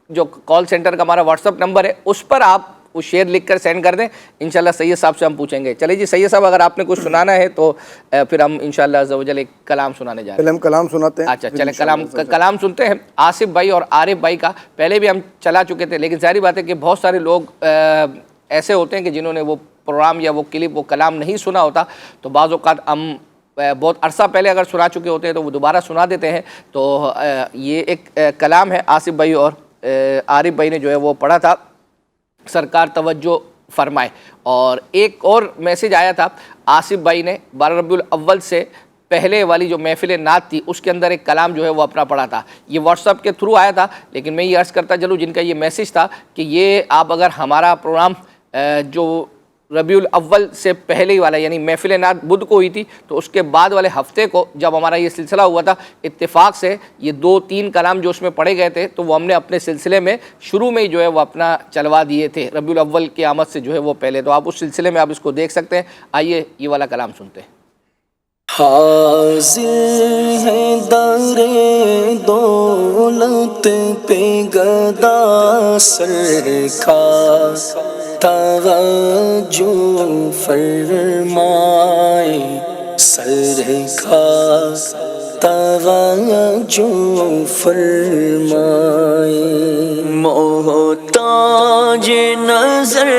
جو کال سینٹر کا ہمارا واٹس اپ نمبر ہے اس پر آپ وہ شعر لکھ کر سینڈ کر دیں، انشاءاللہ سید صاحب سے ہم پوچھیں گے. چلے جی سید صاحب، اگر آپ نے کچھ سنانا ہے تو پھر ہم انشاءاللہ عز و جل ایک کلام سنانے جا رہے ہیں. پہلے ہم کلام سناتے ہیں. اچھا چلے کلام سنتے ہیں آصف بھائی اور عارف بھائی کا. پہلے بھی ہم چلا چکے تھے، لیکن ظاہری بات ہے کہ بہت سارے لوگ ایسے ہوتے ہیں کہ جنہوں نے وہ پروگرام یا وہ کلپ وہ کلام نہیں سنا ہوتا، تو بعض اوقات ہم بہت عرصہ پہلے اگر سنا چکے ہوتے ہیں تو وہ دوبارہ سنا دیتے ہیں. تو یہ ایک کلام ہے آصف بھائی اور عارف بھائی نے جو ہے وہ پڑھا تھا، سرکار توجہ فرمائے. اور ایک اور میسیج آیا تھا آصف بھائی نے 12 ربیع الاول سے پہلے والی جو محفل نعت تھی اس کے اندر ایک کلام جو ہے وہ اپنا پڑھا تھا. یہ واٹس ایپ کے تھرو آیا تھا، لیکن میں یہ عرض کرتا چلوں جن کا یہ میسیج تھا کہ یہ آپ اگر ہمارا پروگرام جو ربیع الاول سے پہلے ہی والا یعنی محفل نعت بدھ کو ہوئی تھی، تو اس کے بعد والے ہفتے کو جب ہمارا یہ سلسلہ ہوا تھا، اتفاق سے یہ 2-3 کلام جو اس میں پڑھے گئے تھے تو وہ ہم نے اپنے سلسلے میں شروع میں ہی جو ہے وہ اپنا چلوا دیے تھے ربیع الاول کی آمد سے جو ہے وہ پہلے. تو آپ اس سلسلے میں آپ اس کو دیکھ سکتے ہیں. آئیے یہ والا کلام سنتے ہیں. حاضر ہے در دولت پہ گدا سرکار، توجہ فرمائے سرکار، توجہ فرمائے. محتاج نظر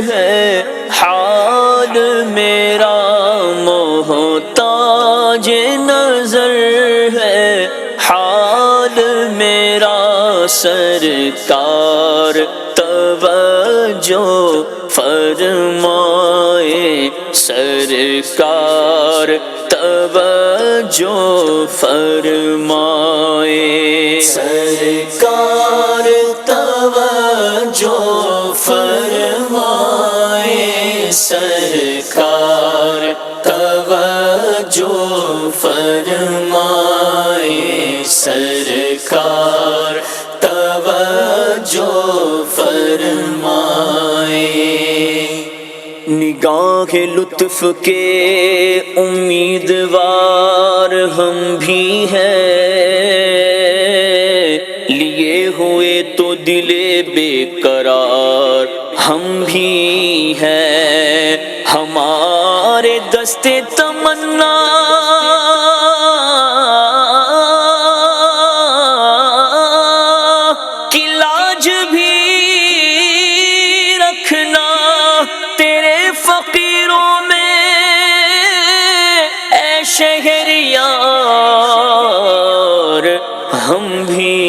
ہے حال میرا، محتاج نظر ہے حال میرا، سرکار توجہ فرمائے سرکار، توجہ فرمائے سرکار، توجہ فرمائے سرکار، توجہ فرمائے سرکار، توجہ فرمائے. نگاہ لطف کے امیدوار ہم بھی ہیں، لیے ہوئے تو دل بے قرار ہم بھی ہیں. ہمارے دستے تمنا کی لاج بھی رکھنا، تیرے فقیروں میں اے شہریار ہم بھی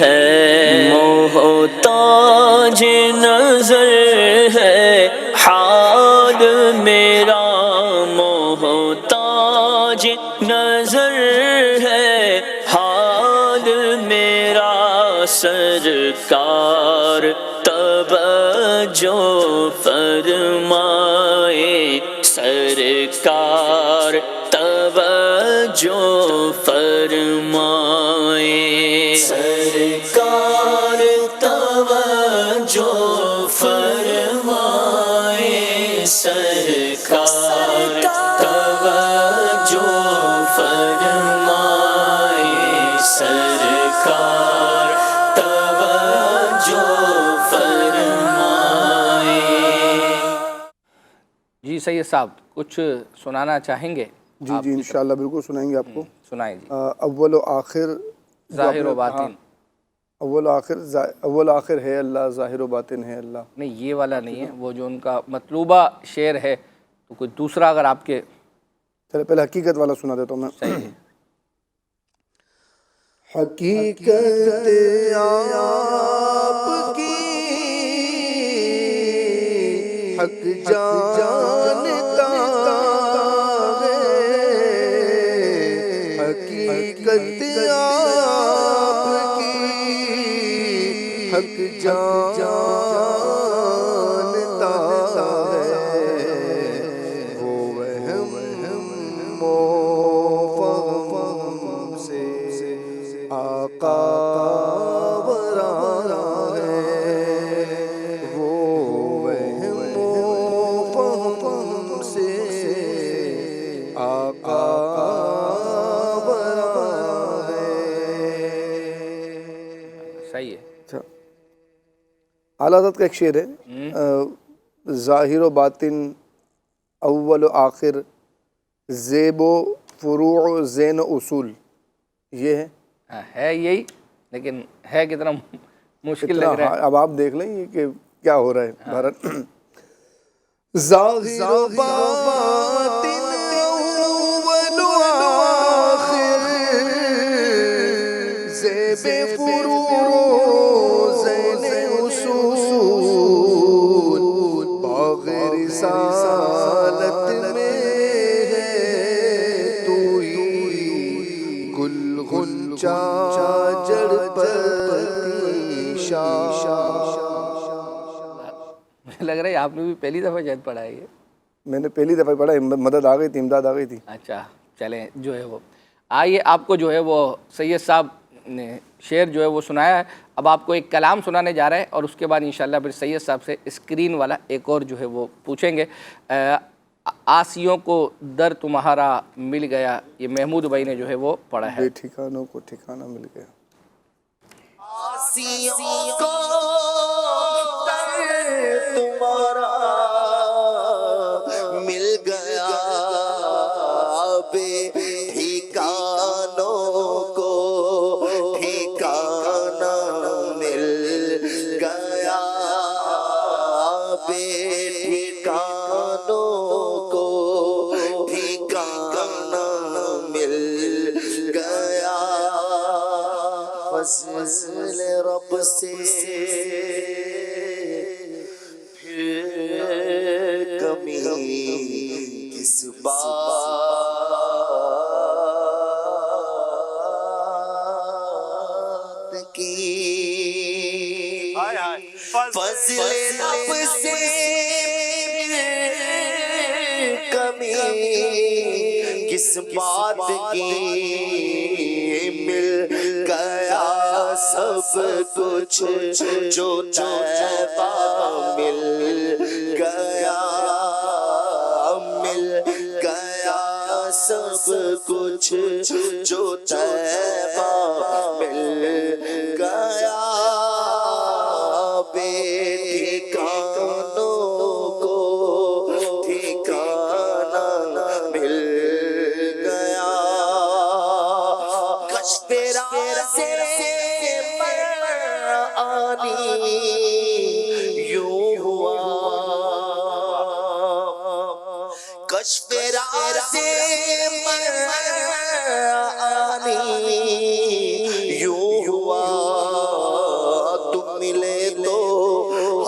ہیں. محتاج نظر ہے حال میرا، محتاج نظر ہے حال میرا، سرکار توجہ فرمائے سرکار، توجہ فرمائے سرکار، توجہ فرمائے سرکار، توجہ فرمائے سرکار، توجہ فرمائے. جی سید صاحب کچھ سنانا چاہیں گے؟ جی جی انشاءاللہ بالکل سنائیں گے آپ کو. سنائیں جی. اول و آخر ظاہر و باطن. اول آخر ہے اللہ، ظاہر و باطن ہے اللہ. نہیں یہ والا نہیں ہے، وہ جو ان کا مطلوبہ شعر ہے تو کوئی دوسرا اگر آپ کے. چلے پہلے حقیقت والا سنا دیتا ہوں میں. صحیح ہے. حقیقت آپ کی حق جانتا ہے، حقیقت آپ کی حق جانتا ہے، وہ وہم و فہم سے آقا برآں ہے، وہ وہم و فہم سے آقا برآں ہے. صحیح ہے. اچھا، اعلیٰ حضرت کا ایک شعر ہے، ظاہر و باطن اول و آخر زیب و فروع زین و اصول، یہ ہے. ہے یہی، لیکن ہے کتنا مشکل کتنا لگ رہا ہے. اب آپ دیکھ لیں یہ کہ کیا ہو رہا ہے. بھارت ظاہر و باطن اول و آخر زیب فروع زین اصول، باغ رسالت میں ہے تو ہی گل غنچہ جڑ پتیشا. مجھے لگ رہا ہے آپ نے بھی پہلی دفعہ شاید پڑھا ہے یہ. میں نے پہلی دفعہ پڑھا، مدد آ گئی تھی، امداد آ گئی تھی. اچھا چلیں، جو ہے وہ آئیے آپ کو جو ہے وہ سید صاحب نے شعر جو ہے وہ سنایا ہے. اب آپ کو ایک کلام سنانے جا رہے ہیں اور اس کے بعد انشاءاللہ پھر سید صاحب سے اسکرین والا ایک اور جو ہے وہ پوچھیں گے. آسیوں کو در تمہارا مل گیا، یہ محمود بھائی نے جو ہے وہ پڑھا ہے. بے ٹھکانوں کو ٹھکانہ مل گیا. آسیوں کو تمہارا مل گیا، بے ٹھکانوں کو ٹھکانہ مل گیا، بے ٹھکانوں کو ٹھکانہ مل گیا. فضل رب سے پھر کمی کس بات کی، فضل رب سے کمی کس بات کی، مل گیا سب کچھ جو طیبہ مل گیا، مل گیا سب کچھ جو طیبہ مل گیا، بے ٹھکانوں کو ٹھکانہ مل گیا. کشف راز مرعانی یوں ہوا، کشف راز مرعانی یوں ہوا، تم ملے تو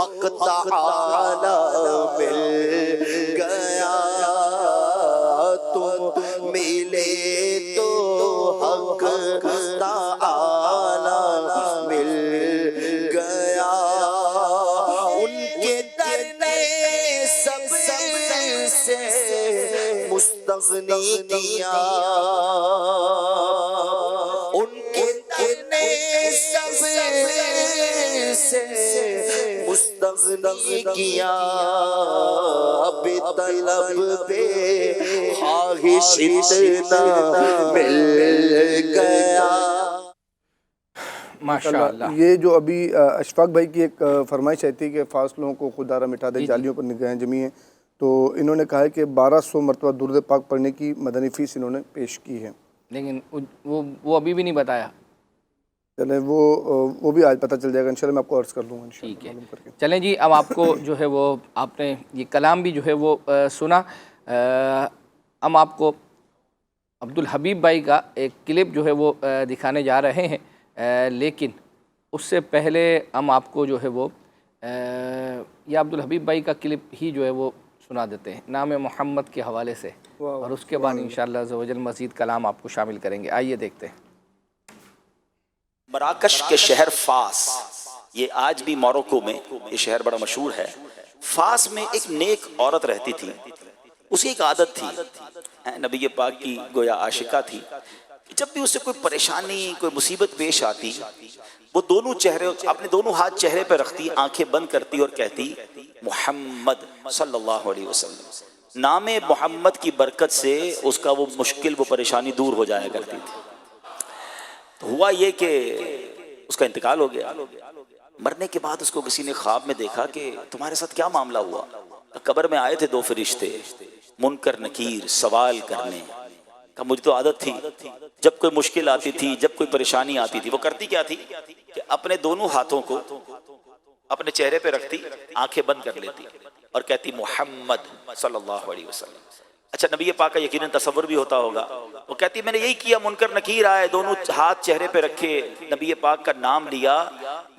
حق تعالی مل گیا، تم ملے تو حق تعالی مل گیا. ان کے در نے سب سے مستغنی کیا، ان کے در نے سب سے مستغنی کیا، بے طلب بے خواہش اتنا مل گیا. ماشاءاللہ. یہ جو ابھی اشفاق بھائی کی ایک فرمائش آئی تھی کہ فاصلوں کو خدا را مٹا دے، جالیوں پر نگاہیں جمی ہیں، تو انہوں نے کہا ہے کہ 1200 مرتبہ درود پاک پڑھنے کی مدنی فیس انہوں نے پیش کی ہے. لیکن وہ ابھی بھی نہیں بتایا. چلیں وہ بھی آج پتہ چل جائے گا انشاءاللہ، میں آپ کو عرض کر دوں گا انشاءاللہ ٹھیک ہے. معلوم کر کے. چلیں جی، اب آپ کو جو ہے وہ آپ نے یہ کلام بھی جو ہے وہ سنا. ہم آپ کو عبدالحبیب بھائی کا ایک کلپ جو ہے وہ دکھانے جا رہے ہیں، لیکن اس سے پہلے ہم آپ کو جو ہے وہ یہ عبدالحبیب بھائی کا کلپ ہی جو ہے وہ سنا دیتے ہیں نام محمد کے حوالے سے، اور اس کے بعد انشاءاللہ عز و جل مزید کلام آپ کو شامل کریں گے. آئیے دیکھتے ہیں. مراکش کے شہر فاس، یہ آج بھی موروکو میں یہ شہر بڑا مشہور ہے. فاس میں ایک نیک عورت رہتی تھی. اس کی ایک عادت تھی، نبی پاک کی گویا عاشقہ تھی، جب بھی اسے کوئی پریشانی کوئی مصیبت پیش آتی وہ اپنے دونوں ہاتھ چہرے پہ رکھتی، آنکھیں بند کرتی اور کہتی محمد صلی اللہ علیہ وسلم. نام محمد کی برکت سے اس کا وہ مشکل وہ پریشانی دور ہو جایا کرتی تھی. تو ہوا یہ کہ اس کا انتقال ہو گیا. مرنے کے بعد اس کو کسی نے خواب میں دیکھا کہ تمہارے ساتھ کیا معاملہ ہوا. قبر میں آئے تھے دو فرشتے منکر نکیر سوال کرنے کا. مجھے تو عادت تھی جب کوئی مشکل آتی تھی جب کوئی پریشانی آتی تھی وہ کرتی کیا تھی کہ اپنے دونوں ہاتھوں کو اپنے چہرے پہ رکھتی، آنکھیں بند کر لیتی اور کہتی محمد صلی اللہ علیہ وسلم. اچھا نبی پاک کا یقیناً تصور بھی ہوتا ہوگا. وہ کہتی میں نے یہی کیا، منکر نکیر آئے دونوں ہاتھ چہرے پہ رکھے، نبی پاک کا نام لیا،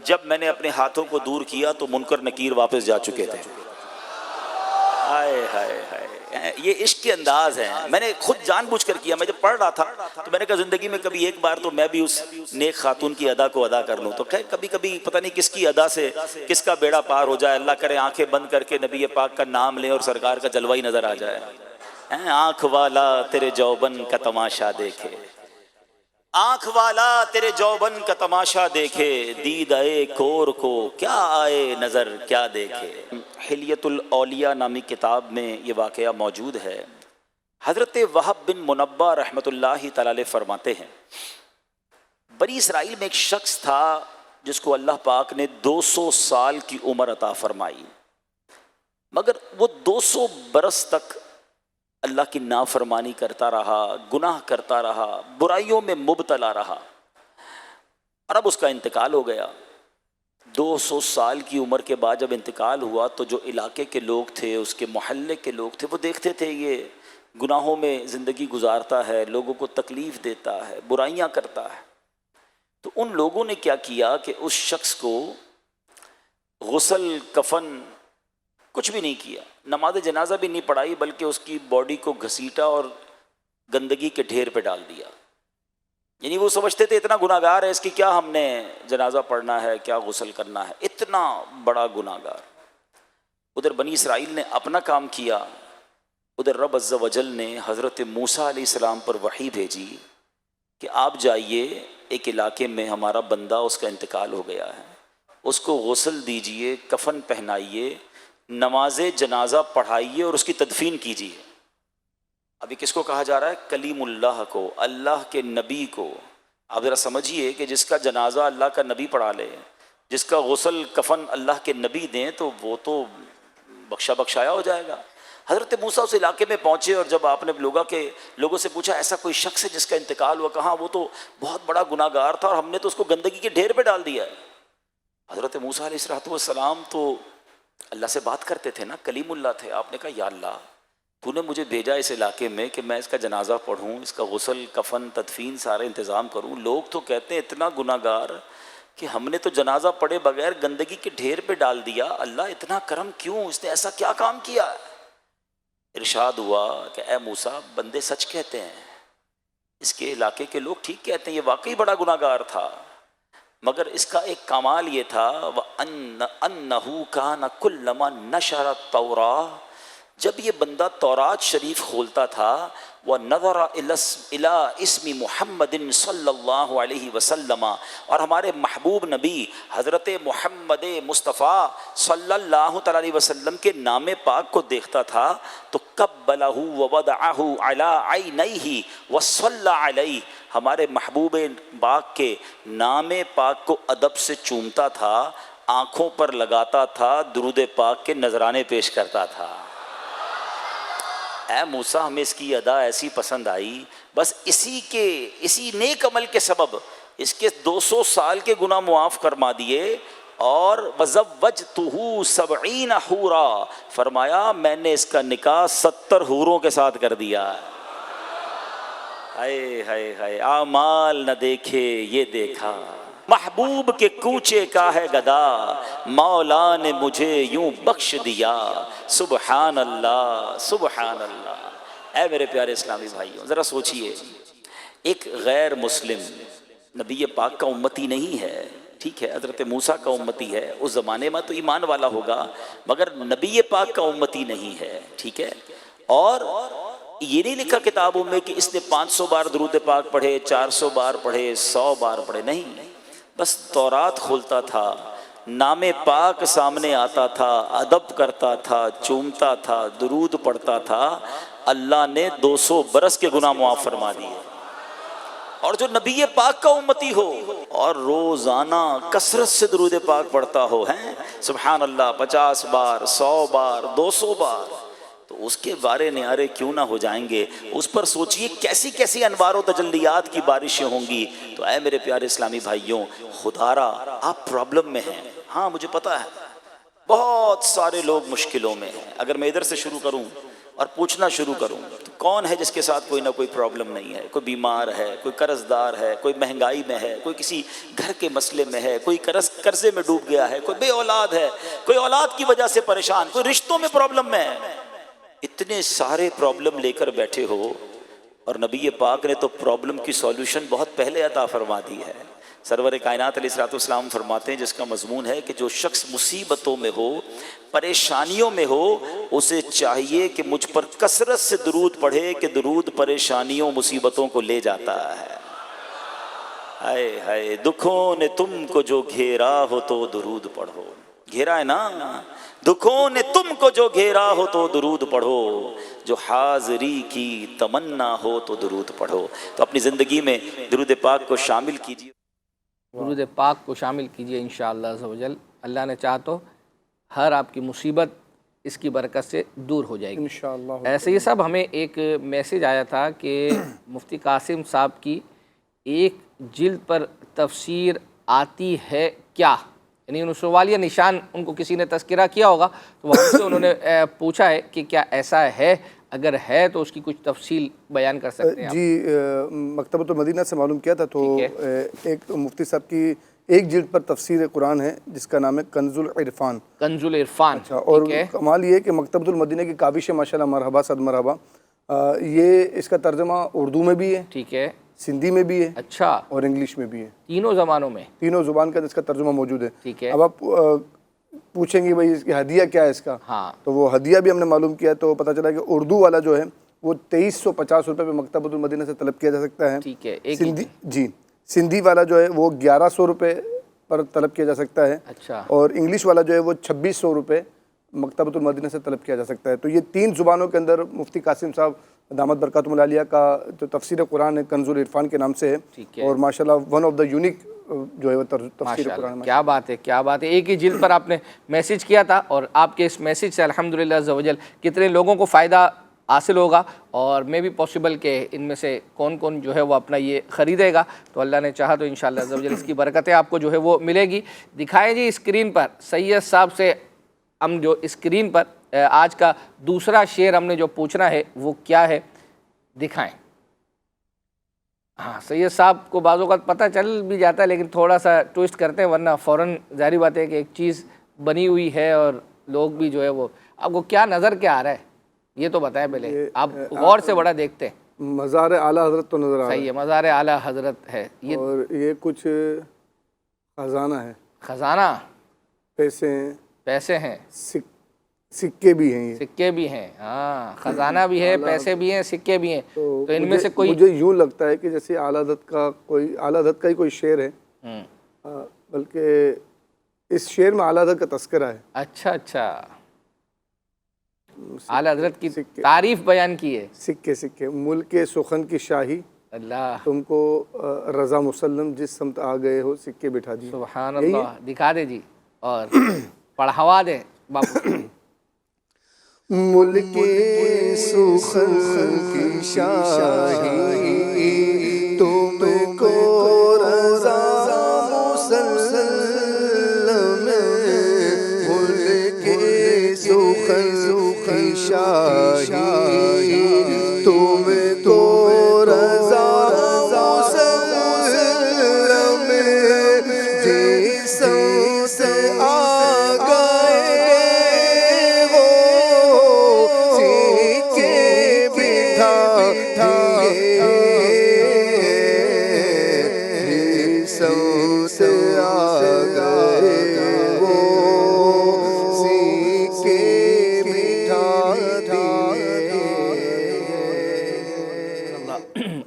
جب میں نے اپنے ہاتھوں کو دور کیا تو منکر نکیر واپس جا چکے تھے. ہائے ہائے ہائے، یہ عشق کے انداز ہیں. میں نے خود جان بوجھ کر کیا. میں جب پڑھ رہا تھا تو میں نے کہا زندگی میں کبھی ایک بار تو میں بھی اس نیک خاتون کی ادا کو ادا کر لوں. تو کبھی کبھی پتہ نہیں کس کی ادا سے کس کا بیڑا پار ہو جائے. اللہ کرے آنکھیں بند کر کے نبی پاک کا نام لیں اور سرکار کا جلوہ ہی نظر آ جائے. آنکھ والا تیرے جوبن کا تماشا دیکھے، آنکھ والا تیرے جوبن کا تماشا دیکھے، دید اے کور کو کیا آئے نظر کیا دیکھے. حلیت الاولیاء نامی کتاب میں یہ واقعہ موجود ہے. حضرت وہب بن منبہ رحمۃ اللہ تعالی علیہ فرماتے ہیں بنی اسرائیل میں ایک شخص تھا جس کو اللہ پاک نے 200 سال کی عمر عطا فرمائی، مگر وہ 200 برس تک اللہ کی نافرمانی کرتا رہا، گناہ کرتا رہا، برائیوں میں مبتلا رہا، اور اب اس کا انتقال ہو گیا. 200 سال کی عمر کے بعد جب انتقال ہوا تو جو علاقے کے لوگ تھے، اس کے محلے کے لوگ تھے، وہ دیکھتے تھے یہ گناہوں میں زندگی گزارتا ہے، لوگوں کو تکلیف دیتا ہے، برائیاں کرتا ہے. تو ان لوگوں نے کیا کیا کہ اس شخص کو غسل کفن کچھ بھی نہیں کیا، نماز جنازہ بھی نہیں پڑھائی، بلکہ اس کی باڈی کو گھسیٹا اور گندگی کے ڈھیر پہ ڈال دیا. یعنی وہ سمجھتے تھے اتنا گناہ گار ہے، اس کی کیا ہم نے جنازہ پڑھنا ہے، کیا غسل کرنا ہے، اتنا بڑا گناہ گار. ادھر بنی اسرائیل نے اپنا کام کیا، ادھر رب عز و جل نے حضرت موسیٰ علیہ السلام پر وحی بھیجی کہ آپ جائیے ایک علاقے میں ہمارا بندہ اس کا انتقال ہو گیا ہے، اس کو غسل دیجئے، کفن پہنائیے، نماز جنازہ پڑھائیے اور اس کی تدفین کیجیے. ابھی کس کو کہا جا رہا ہے؟ کلیم اللہ کو، اللہ کے نبی کو. آپ ذرا سمجھیے کہ جس کا جنازہ اللہ کا نبی پڑھا لے، جس کا غسل کفن اللہ کے نبی دیں تو وہ تو بخشا بخشایا ہو جائے گا. حضرت موسیٰ اس علاقے میں پہنچے اور جب آپ نے لوگوں سے پوچھا ایسا کوئی شخص ہے جس کا انتقال ہوا، کہاں وہ تو بہت بڑا گناہ گار تھا اور ہم نے تو اس کو گندگی کے ڈھیر پہ ڈال دیا ہے. حضرت موسیٰ علیہ السلام تو اللہ سے بات کرتے تھے نا، کلیم اللہ تھے. آپ نے کہا یا اللہ تو نے مجھے بھیجا اس علاقے میں کہ میں اس کا جنازہ پڑھوں، اس کا غسل کفن تدفین سارے انتظام کروں. لوگ تو کہتے ہیں اتنا گناہ گار کہ ہم نے تو جنازہ پڑھے بغیر گندگی کے ڈھیر پہ ڈال دیا. اللہ اتنا کرم کیوں، اس نے ایسا کیا کام کیا؟ ارشاد ہوا کہ اے موسیٰ بندے سچ کہتے ہیں، اس کے علاقے کے لوگ ٹھیک کہتے ہیں، یہ واقعی بڑا گناہ گار تھا، مگر اس کا ایک کمال یہ تھا وَأَنَّهُ كَانَ كُلَّمَا نَشَرَ التَّوْرَاةَ، جب یہ بندہ تورات شریف کھولتا تھا وَنَظَرَ إِلَىٰ اسْمِ مُحَمَّدٍ صلی اللہ علیہ وسلم، اور ہمارے محبوب نبی حضرت محمد مصطفیٰ صلی اللہ تعالیٰ علیہ وسلم کے نام پاک کو دیکھتا تھا تو قبلہ ووضعہ علی عینیہ وصلی علیہ، ہمارے محبوب پاک کے نام پاک کو ادب سے چومتا تھا، آنکھوں پر لگاتا تھا، درود پاک کے نذرانے پیش کرتا تھا. اے موسیٰ ہمیں اس کی ادا ایسی پسند آئی، بس اسی نیک عمل کے سبب اس کے 200 سال کے گناہ معاف فرما دیے، اور وزوجتہ 70 حورا، فرمایا میں نے اس کا نکاح 70 حوروں کے ساتھ کر دیا۔ ہائے ہائے ہائے، اعمال نہ دیکھے یہ دیکھا، محبوب کے کوچے کا ہے گدا، مولا نے مجھے یوں بخش دیا، سبحان اللہ سبحان اللہ۔ اے میرے پیارے اسلامی بھائیوں، ذرا سوچئے، ایک غیر مسلم نبی پاک کا امتی نہیں ہے، ٹھیک ہے، حضرت موسیٰ کا امتی ہے، اس زمانے میں تو ایمان والا ہوگا، مگر نبی پاک کا امتی نہیں ہے، ٹھیک ہے۔ اور یہ نہیں لکھا کتابوں میں کہ اس نے 500 بار درود پاک پڑھے، 400 بار پڑھے، 100 بار پڑھے، نہیں، بس تورات کھولتا تھا، نام پاک سامنے آتا تھا، ادب کرتا تھا، چومتا تھا، درود پڑھتا تھا، اللہ نے 200 برس کے گناہ معاف فرما دیے۔ اور جو نبی پاک کا امتی ہو اور روزانہ کثرت سے درود پاک پڑھتا ہو، ہیں سبحان اللہ 50 بار، 100 بار، 200 بار، تو اس کے بارے نیارے کیوں نہ ہو جائیں گے؟ اس پر سوچئے کیسی کیسی انوار و تجلیات کی بارشیں ہوں گی۔ تو اے میرے پیارے اسلامی بھائیوں، خدارا آپ پرابلم میں ہیں، ہاں مجھے پتا ہے، بہت سارے لوگ مشکلوں میں ہیں۔ اگر میں ادھر سے شروع کروں اور پوچھنا شروع کروں تو کون ہے جس کے ساتھ کوئی نہ کوئی پرابلم نہیں ہے؟ کوئی بیمار ہے، کوئی قرض دار ہے، کوئی مہنگائی میں ہے، کوئی کسی گھر کے مسئلے میں ہے، کوئی قرضے میں ڈوب گیا ہے، کوئی بے اولاد ہے، کوئی اولاد کی وجہ سے پریشان، کوئی رشتوں میں پرابلم میں ہے۔ اتنے سارے پرابلم لے کر بیٹھے ہو، اور نبی پاک نے تو پرابلم کی سولوشن بہت پہلے عطا فرما دی ہے۔ سرور کائنات علیہ الصلوۃ والسلام فرماتے ہیں، جس کا مضمون ہے کہ جو شخص مصیبتوں میں ہو، پریشانیوں میں ہو، اسے چاہیے کہ مجھ پر کثرت سے درود پڑھے کہ درود پریشانیوں مصیبتوں کو لے جاتا ہے۔ ہائے ہائے، دکھوں نے تم کو جو گھیرا ہو تو درود پڑھو، گھیرا ہے نا، دکھوں نے تم کو جو گھیرا ہو تو درود پڑھو، جو حاضری کی تمنا ہو تو درود پڑھو۔ تو اپنی زندگی میں درود پاک کو شامل کیجیے، درود پاک کو شامل کیجئے انشاءاللہ عز و جل، اللہ نے چاہا تو ہر آپ کی مصیبت اس کی برکت سے دور ہو جائے گی انشاءاللہ۔ ایسے ہی سب ہمیں ایک میسیج آیا تھا کہ مفتی قاسم صاحب کی ایک جلد پر تفسیر آتی ہے کیا؟ یعنی ان سوالیہ نشان ان کو کسی نے تذکرہ کیا ہوگا، تو وہاں سے انہوں نے پوچھا ہے کہ کیا ایسا ہے، اگر ہے تو اس کی کچھ تفصیل بیان کر سکتے ہیں؟ جی، مکتبۃ المدینہ سے معلوم کیا تھا، تو ایک مفتی صاحب کی ایک جلد پر تفسیر قرآن ہے جس کا نام ہے کنز العرفان۔ کنز العرفان، اچھا، اور کمال یہ ہے کہ مکتبۃ المدینہ کی کاوش ہے، ماشاءاللہ، مرحبا صد مرحبا۔ یہ اس کا ترجمہ اردو میں بھی ہے، ٹھیک ہے، سندھی میں بھی ہے، اچھا، اور انگلش میں بھی ہے، تینوں زبانوں میں، تینوں زبان کا اس کا ترجمہ موجود ہے۔ ٹھیک ہے۔ اب آپ پوچھیں گے بھائی اس کی ہدیہ کیا ہے اس کا، ہاں، تو وہ ہدیہ بھی ہم نے معلوم کیا، تو پتہ چلا کہ اردو والا جو ہے وہ 2350 روپے پہ مکتبۃ المدینہ سے طلب کیا جا سکتا ہے، ٹھیک ہے، سندھی والا جو ہے وہ 1100 روپے پر طلب کیا جا سکتا ہے، اچھا، اور انگلش والا جو ہے وہ 2600 روپے مکتبۃ المدینہ سے طلب کیا جا سکتا ہے۔ تو یہ 3 زبانوں کے اندر مفتی قاسم صاحب دامت برکاتہم العالیہ کا جو تفسیر قرآن ہے کنز العرفان کے نام سے ہے، اور ماشاءاللہ ون آف دا یونیک جو ہے وہ تفسیر قرآن ہے۔ کیا بات ہے، کیا بات ہے، ایک ہی جلد پر آپ نے میسیج کیا تھا، اور آپ کے اس میسیج سے الحمدللہ عز و جل کتنے لوگوں کو فائدہ حاصل ہوگا، اور میں بھی پاسبل کہ ان میں سے کون کون جو ہے وہ اپنا یہ خریدے گا، تو اللہ نے چاہا تو انشاءاللہ عز و جل اس کی برکتیں آپ کو جو ہے وہ ملے گی۔ دکھائیں جی اسکرین پر سید صاحب سے، ہم جو اسکرین پر آج کا دوسرا شعر ہم نے جو پوچھنا ہے وہ کیا ہے، دکھائیں۔ ہاں، سید صاحب کو بعض اوقات پتہ چل بھی جاتا ہے، لیکن تھوڑا سا ٹویسٹ کرتے ہیں، ورنہ فوراً ظاہری بات ہے کہ ایک چیز بنی ہوئی ہے اور لوگ بھی جو ہے وہ، آپ کو کیا نظر کیا آ رہا ہے یہ تو بتائیں پہلے، آپ غور سے بڑا دیکھتے ہیں۔ مزار اعلیٰ حضرت تو نظر آ رہا ہے، صحیح ہے، مزار اعلیٰ حضرت ہے یہ، اور یہ کچھ خزانہ ہے، خزانہ، پیسے ہیں، سکے بھی ہیں، یہ سکے بھی ہیں، ہاں، خزانہ بھی ہے، پیسے بھی ہیں، سکے بھی ہیں، تو ان میں سے کوئی، مجھے یوں لگتا ہے کہ جیسے اعلیٰ حضرت کا ہی کوئی شعر ہے، بلکہ اس شعر میں اعلیٰ حضرت کا تذکرہ ہے۔ اچھا اچھا، اعلیٰ حضرت کی تعریف بیان کی ہے۔ سکے ملک سخن کی شاہی، اللہ، تم کو رضا مسلم جس سمت آ گئے ہو سکے بٹھا دی۔ سبحان اللہ، دکھا دے جی اور پڑھوا دے بابو۔ ملک سخن کی شاہی تم کو رضا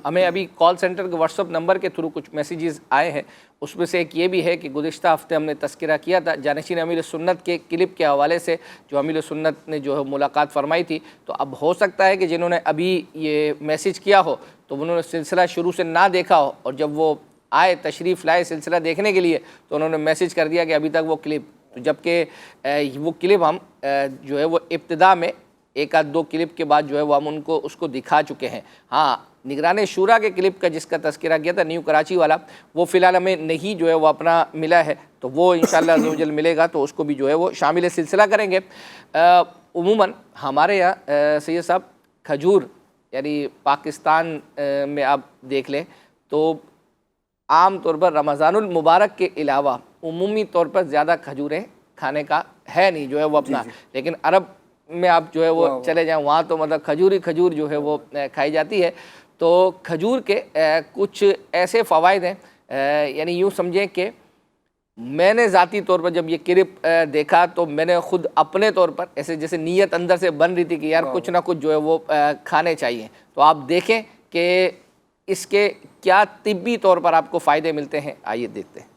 ہمیں ابھی کال سینٹر کے واٹس ایپ نمبر کے تھرو کچھ میسیجز آئے ہیں، اس میں سے ایک یہ بھی ہے کہ گزشتہ ہفتے ہم نے تذکرہ کیا تھا جانشین امیر سنت کے کلپ کے حوالے سے جو امیر سنت نے جو ہے ملاقات فرمائی تھی، تو اب ہو سکتا ہے کہ جنہوں نے ابھی یہ میسیج کیا ہو تو انہوں نے سلسلہ شروع سے نہ دیکھا ہو، اور جب وہ آئے تشریف لائے سلسلہ دیکھنے کے لیے تو انہوں نے میسیج کر دیا کہ ابھی تک وہ کلپ، تو جبکہ وہ کلپ ہم جو ہے وہ ابتدا میں ایک آدھ دو کلپ کے بعد جو ہے وہ ہم ان کو اس کو دکھا چکے ہیں۔ ہاں، نگران شورا کے کلپ کا جس کا تذکرہ کیا تھا نیو کراچی والا، وہ فی الحال ہمیں نہیں جو ہے وہ اپنا ملا ہے، تو وہ انشاءاللہ عز و جل ملے گا تو اس کو بھی جو ہے وہ شامل سلسلہ کریں گے۔ عموماً ہمارے یہاں سید صاحب کھجور، یعنی پاکستان میں آپ دیکھ لیں تو عام طور پر رمضان المبارک کے علاوہ عمومی طور پر زیادہ کھجوریں کھانے کا ہے نہیں جو ہے وہ اپنا، لیکن عرب میں آپ جو ہے وہ چلے جائیں وہاں تو مطلب کھجور ہی کھجور جو ہے وہ کھائی جاتی ہے۔ تو کھجور کے کچھ ایسے فوائد ہیں، یعنی یوں سمجھیں کہ میں نے ذاتی طور پر جب یہ کلپ دیکھا تو میں نے خود اپنے طور پر ایسے جیسے نیت اندر سے بن رہی تھی کہ یار کچھ نہ کچھ جو ہے وہ کھانے چاہیے، تو آپ دیکھیں کہ اس کے کیا طبی طور پر آپ کو فائدے ملتے ہیں، آئیے دیکھتے ہیں۔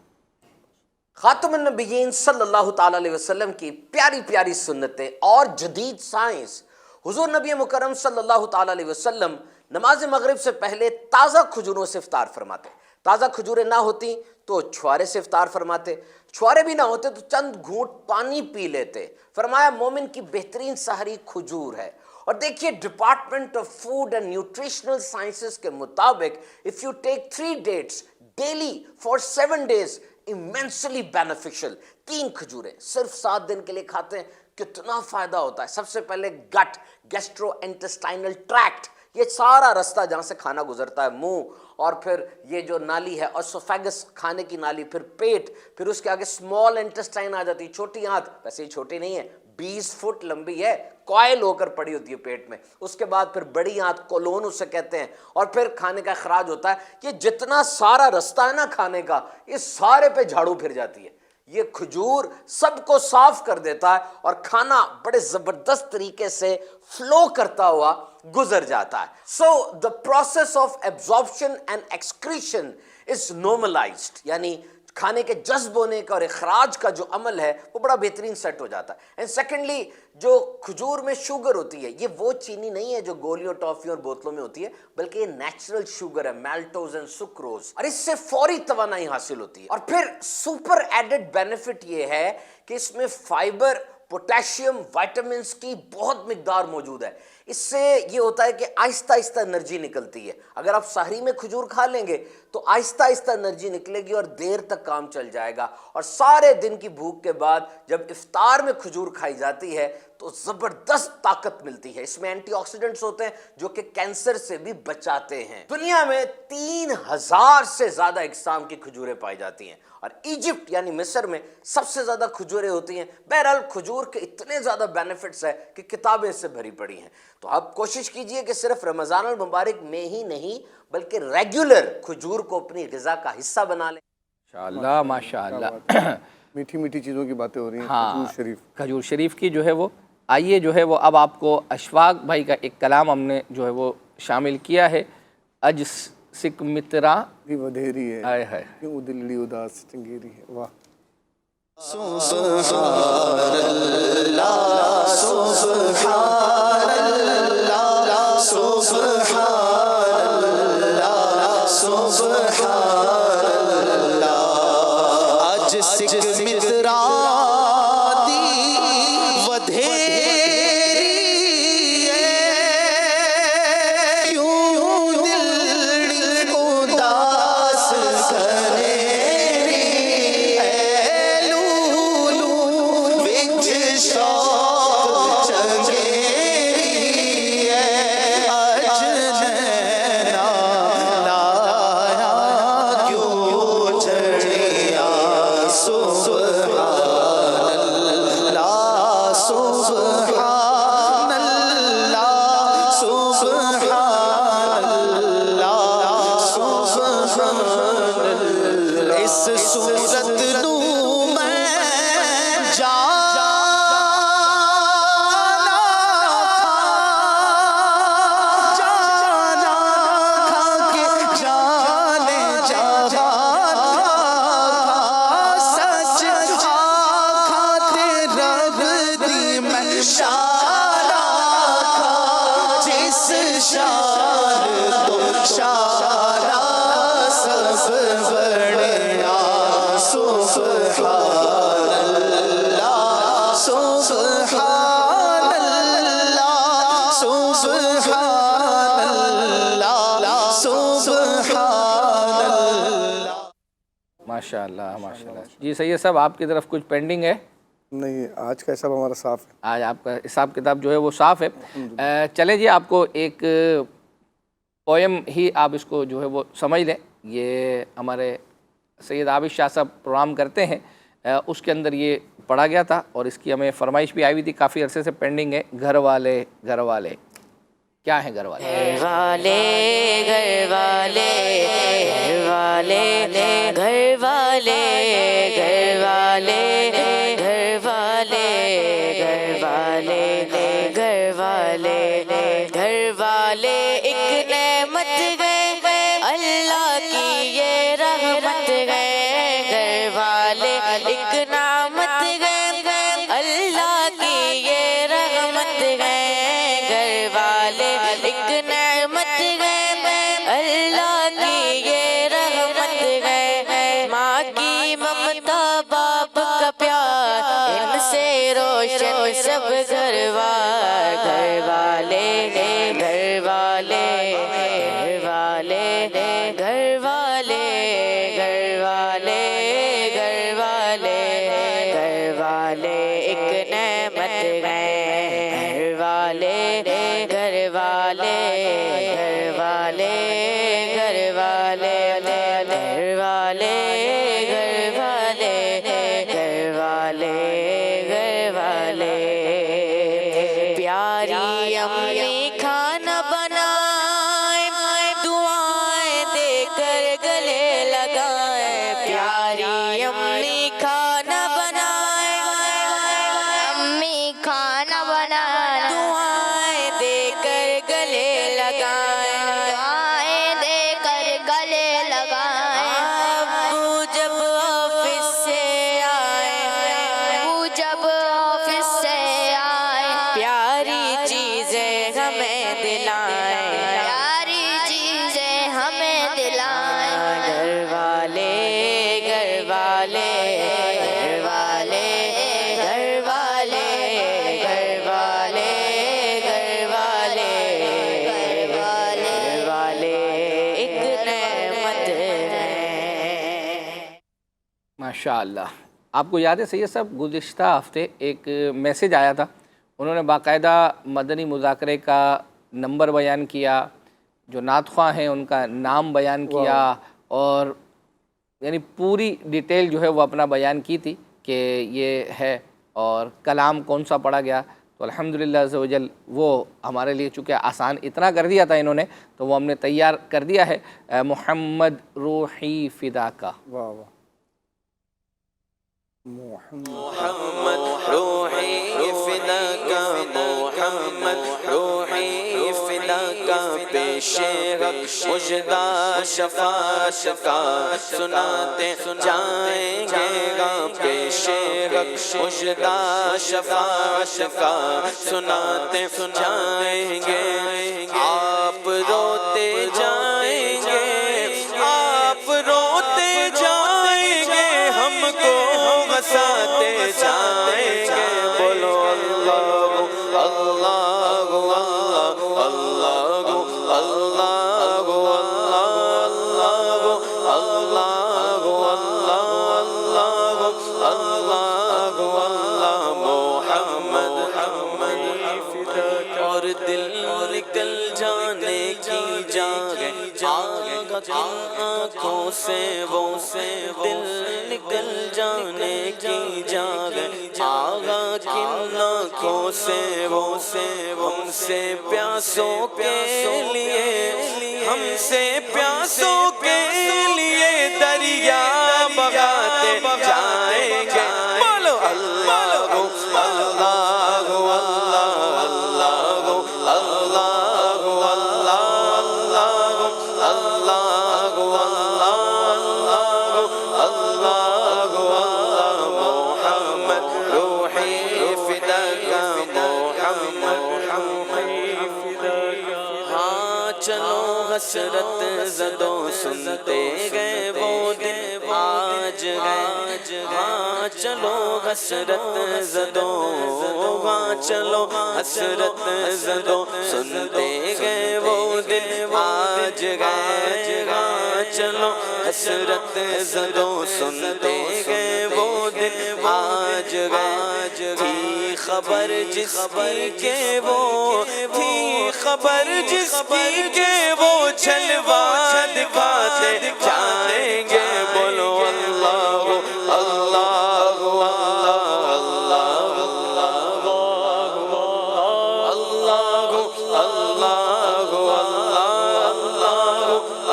خاتم النبیین صلی اللہ تعالیٰ علیہ وسلم کی پیاری پیاری سنتیں اور جدید سائنس۔ حضور نبی مکرم صلی اللہ تعالیٰ علیہ وسلم نماز مغرب سے پہلے تازہ کھجوروں سے افطار فرماتے، تازہ کھجوریں نہ ہوتی تو چھوارے سے افطار فرماتے، چھوارے بھی نہ ہوتے تو چند گھونٹ پانی پی لیتے۔ فرمایا مومن کی بہترین سحری کھجور ہے۔ اور دیکھیے department of food and nutritional sciences کے مطابق if you take 3 dates daily for 7 days immensely beneficial، 3 کھجوریں صرف 7 دن کے لیے کھاتے ہیں کتنا فائدہ ہوتا ہے۔ سب سے پہلے گٹ، گیسٹرو انٹسٹائنل ٹریکٹ، یہ سارا رستہ جہاں سے کھانا گزرتا ہے، منہ، اور پھر یہ جو نالی ہے اسوفیگس کھانے کی نالی، پھر پیٹ، پھر اس کے آگے اسمال انٹسٹائن آ جاتی ہے، چھوٹی آنت، ویسے ہی چھوٹی نہیں ہے، 20 فٹ لمبی ہے، کوائل ہو کر پڑی ہوتی ہے پیٹ میں، اس کے بعد پھر بڑی آنت کولون اسے کہتے ہیں، اور پھر کھانے کا اخراج ہوتا ہے۔ یہ جتنا سارا رستہ ہے نا کھانے کا، یہ سارے پہ جھاڑو پھر جاتی ہے۔ یہ کھجور سب کو صاف کر دیتا ہے اور کھانا بڑے زبردست طریقے سے فلو کرتا ہوا گزر جاتا ہے۔ سو the process of absorption and excretion is normalized، یعنی کھانے کے جذب ہونے کا اور اخراج کا جو عمل ہے وہ بڑا بہترین سیٹ ہو جاتا ہے۔ اینڈ سیکنڈلی جو کھجور میں شوگر ہوتی ہے، یہ وہ چینی نہیں ہے جو گولیوں ٹافیوں اور بوتلوں میں ہوتی ہے، بلکہ یہ نیچرل شوگر ہے، میلٹوز اینڈ سکروز، اور اس سے فوری توانائی حاصل ہوتی ہے۔ اور پھر سپر ایڈڈ بینیفٹ یہ ہے کہ اس میں فائبر، پوٹیشیم، وائٹامنس کی بہت مقدار موجود ہے۔ اس سے یہ ہوتا ہے کہ آہستہ آہستہ انرجی نکلتی ہے۔ اگر آپ سحری میں کھجور کھا لیں گے تو آہستہ آہستہ انرجی نکلے گی اور دیر تک کام چل جائے گا، اور سارے دن کی بھوک کے بعد جب افطار میں کھجور کھائی جاتی ہے تو زبردست طاقت ملتی ہے۔ اس میں اینٹی آکسیڈنٹس ہوتے ہیں جو کہ کینسر سے بھی بچاتے ہیں۔ دنیا میں 3000 سے زیادہ اقسام کی کھجوریں پائی جاتی ہیں، اور ایجپٹ یعنی مصر میں سب سے زیادہ کھجوریں ہوتی ہیں۔ بہرحال کھجور کے اتنے زیادہ بینیفٹس ہیں کہ کتابیں اس سے بھری پڑی ہیں۔ تو آپ کوشش کیجئے کہ صرف رمضان المبارک میں ہی نہیں بلکہ ریگولر کھجور کو اپنی غذا کا حصہ بنا لیں۔ ماشاءاللہ ماشاءاللہ، میٹھی میٹھی چیزوں کی باتیں ہو رہی ہیں۔ ہاں، کھجور شریف، کھجور شریف کی جو ہے وہ، آئیے جو ہے وہ اب آپ کو اشفاق بھائی کا ایک کلام ہم نے جو ہے وہ شامل کیا ہے۔ اج سکھ مترا بھی ودھیری ہے، آئے ہے، کیوں دلڑی اداس چنگیری ہے۔ واہ، سبحان اللہ، سبحان اللہ، سبحان اللہ، سبحان اللہ۔ آج سکھ مترا دی ودھیری ہے، کیوں دلڑی اداس کنیری ہے، لولو وچ شوق چنگیری ہے، اج نینا لایا کیوں چڑھیا، سبحان اللہ، سبحان اللہ، سبحان اللہ، سبحان اللہ۔ اس صورت نو میں جانا تھا، جانا تھا کہ شان تو شانہ سب بڑھیا سبحان اللہ سبحان اللہ سبحان اللہ سبحان اللہ. ماشاء اللہ ماشاء اللہ. جی سید صاحب آپ کی طرف کچھ پینڈنگ ہے؟ نہیں، آج کا حساب ہمارا صاف ہے. آج آپ کا حساب کتاب جو ہے وہ صاف ہے. چلیں جی، آپ کو ایک پویم ہی آپ اس کو جو ہے وہ سمجھ لیں. یہ ہمارے سید عابد شاہ صاحب پروگرام کرتے ہیں، اس کے اندر یہ پڑھا گیا تھا اور اس کی ہمیں فرمائش بھی آئی ہوئی تھی، کافی عرصے سے پینڈنگ ہے. گھر والے گھر والے کیا ہیں؟ گھر والے گھر والے گھر والے گھر والے گھر والے گھر والے گھر والے گھر والے گھر والے گھر والے ایک نعمت گئے اللہ کی یہ رحمت گئے. گھر والے ایک نعمت گئے اللہ کی یہ رحمت گئے. گھر والے ایک نعمت گئے اللہ کی یہ رحمت گئے. ماں کی ممتا باپ کا پیار ان سے روشن سب گھر والے. گھر والے گھر والے گھر والے گھر والے گھر والے گھر والے گھر والے ایک نعمت گئے. گھر والے گھر والے گھر والے گھر والے گھر والے گھر والے گھر والے گھر والے. پیاری امی کھانا بنائے دعائیں دے کر گلے لگائے. پیاری امی کھانا بنائے امی کھانا بنائے دعائیں دے کر گلے لگائے. دعائیں دے کر گلے لگائے. ابو جب آفس سے آئے ابو جب آفس سے آئے پیاری چیزیں ہمیں دلائیں. پیاری چیزیں ہمیں دلائیں. گھر والے گھر والے گھر والے گھر والے گھر والے گھر والے گھر والے ایک نعمت ہے. ماشاء اللہ. آپ کو یاد ہے سید صاحب گزشتہ ہفتے ایک میسیج آیا تھا، انہوں نے باقاعدہ مدنی مذاکرے کا نمبر بیان کیا، جو نعت خواں ہیں ان کا نام بیان کیا، اور یعنی پوری ڈیٹیل جو ہے وہ اپنا بیان کی تھی کہ یہ ہے اور کلام کون سا پڑھا گیا. تو الحمدللہ عز و جل وہ ہمارے لیے چونکہ آسان اتنا کر دیا تھا انہوں نے، تو وہ ہم نے تیار کر دیا ہے. محمد روحی فدا کا. واہ واہ. محمد محمد روحی فدا کا محمد روحی فدا کا پیش حق مجدہ شفاعت کا سناتے جائیں گے گا. پیش حق مجدہ شفاعت کا سناتے جائیں گے. آپ روتے جائیں گے آپ روتے جائیں گے ہم کو ہنساتے جائیں گے. بولو اللہ اللہ اللہ اللہ اللہ اللہ اللہ اللہ محمد اور دل نکل جانے کی جاگے آگا کن آنکھوں سے وہ دل نکل جانے کی جاگے آگا کن آنکھوں سے وہ ہم سے پیاسوں کے لیے ہم سے پیاسوں کے لیے دریا بغاتے جائیں گے. بولو اللہ اللہ اللہ اللہ اللہ اللہ اللہ اللہ محمد روحی فدا کا محمد روحی فدا کا. چلو حسرت زدوں سنتے گئے وہ دن آج گئے ہاں چلو حسرت زدوں ہاں چلو حسرت زدوں سنتے گئے وہ دن آج گئے ہاں چلو حسرت زدوں سنتے گئے وہ دن آج گئے تھی خبر جس کی کہ وہ تھی خبر جس کی کہ وہ جلوہ دکھاتے جائیں گے بولو اللہ اللہ اللہ اللہ اللہ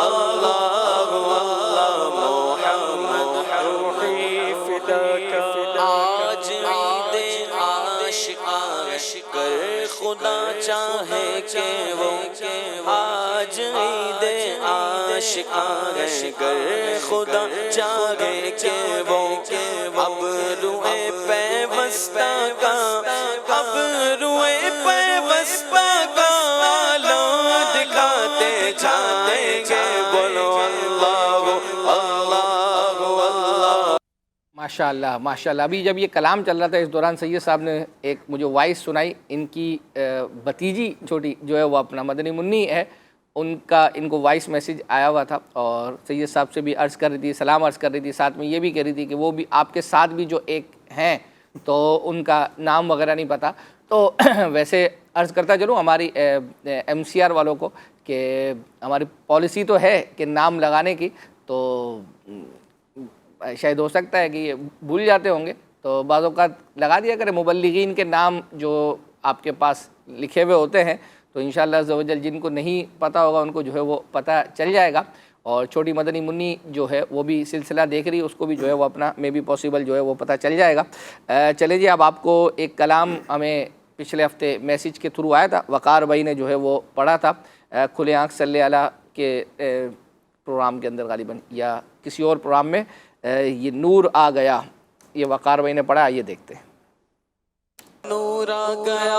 اللہ محمد روحی فداک آج عید عاشق گر خدا چاہے کہ وہ آج عید عاشق گر خدا چاہے کہ وہ اب روئے پیوستہ کا اب روئے پیوستہ کا عالم دکھاتے جائیں گے بولو اللہ اللہ اللہ ماشاءاللہ ماشاءاللہ. ابھی جب یہ کلام چل رہا تھا اس دوران سید صاحب نے ایک مجھے وائس سنائی. ان کی بھتیجی چھوٹی جو ہے وہ اپنا مدنی منی ہے، ان کو وائس میسیج آیا ہوا تھا اور سید صاحب سے بھی عرض کر رہی تھی، سلام عرض کر رہی تھی، ساتھ میں یہ بھی کہہ رہی تھی کہ وہ بھی آپ کے ساتھ بھی جو ایک ہیں تو ان کا نام وغیرہ نہیں پتہ. تو ویسے عرض کرتا چلوں ہماری MCR والوں کو کہ ہماری پالیسی تو ہے کہ نام لگانے کی، تو شاید ہو سکتا ہے کہ یہ بھول جاتے ہوں گے تو بعض اوقات لگا دیا کریں مبلغین کے نام جو آپ کے پاس لکھے ہوئے ہوتے ہیں، تو انشاءاللہ عز و جل جن کو نہیں پتہ ہوگا ان کو جو ہے وہ پتہ چل جائے گا. اور چھوٹی مدنی منی جو ہے وہ بھی سلسلہ دیکھ رہی ہے، اس کو بھی جو ہے وہ اپنا میں بھی پاسبل جو ہے وہ پتہ چل جائے گا. چلے جی اب آپ کو ایک کلام ہمیں پچھلے ہفتے میسیج کے تھرو آیا تھا، وقار بھائی نے جو ہے وہ پڑھا تھا کھلے آنکھ صلی اللہ کے پروگرام کے اندر غالباً یا کسی اور پروگرام میں. یہ نور آ گیا، یہ وقار بھائی نے پڑھا، یہ دیکھتے ہیں. نور آ گیا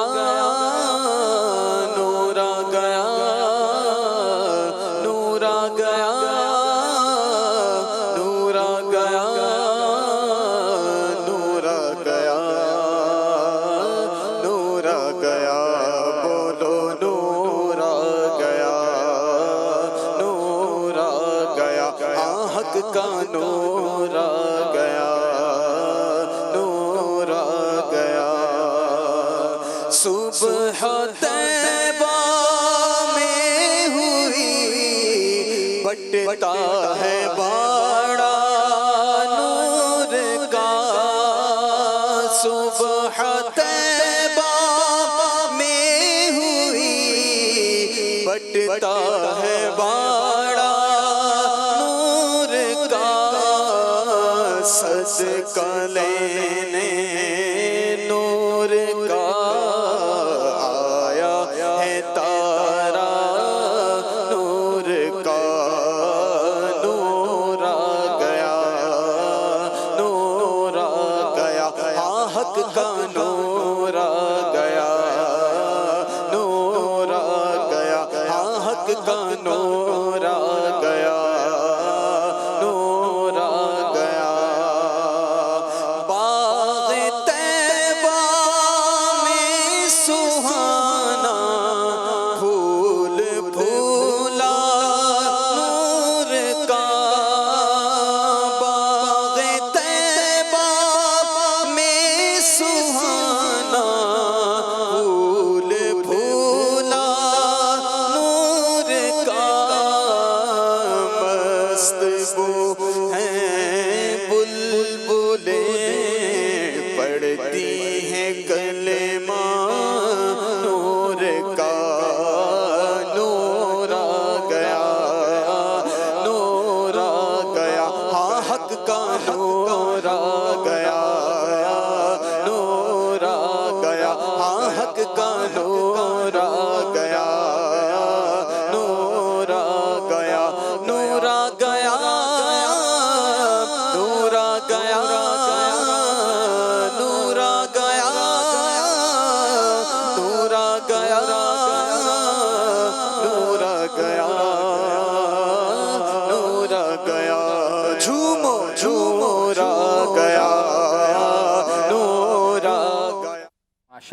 نور آ گیا نور آ گیا نور آ گیا نور آ گیا نور آ گیا بولو نور آ گیا نور آ گیا حق کا نور آ گیا نور آ گیا صبح طیبہ میں ہوئی بٹتا ہے باڑا نور کا صبح طیبہ میں ہوئی بٹتا ہے باڑا نور کا صدقہ لینے نور کا کا نور آ گیا نور آ گیا حق کا نور آ گیا نور آ گیا باغ طیبہ میں سہانا پھول پھولا نور کا باغ طیبہ میں سہانا پھول پھولا نور کا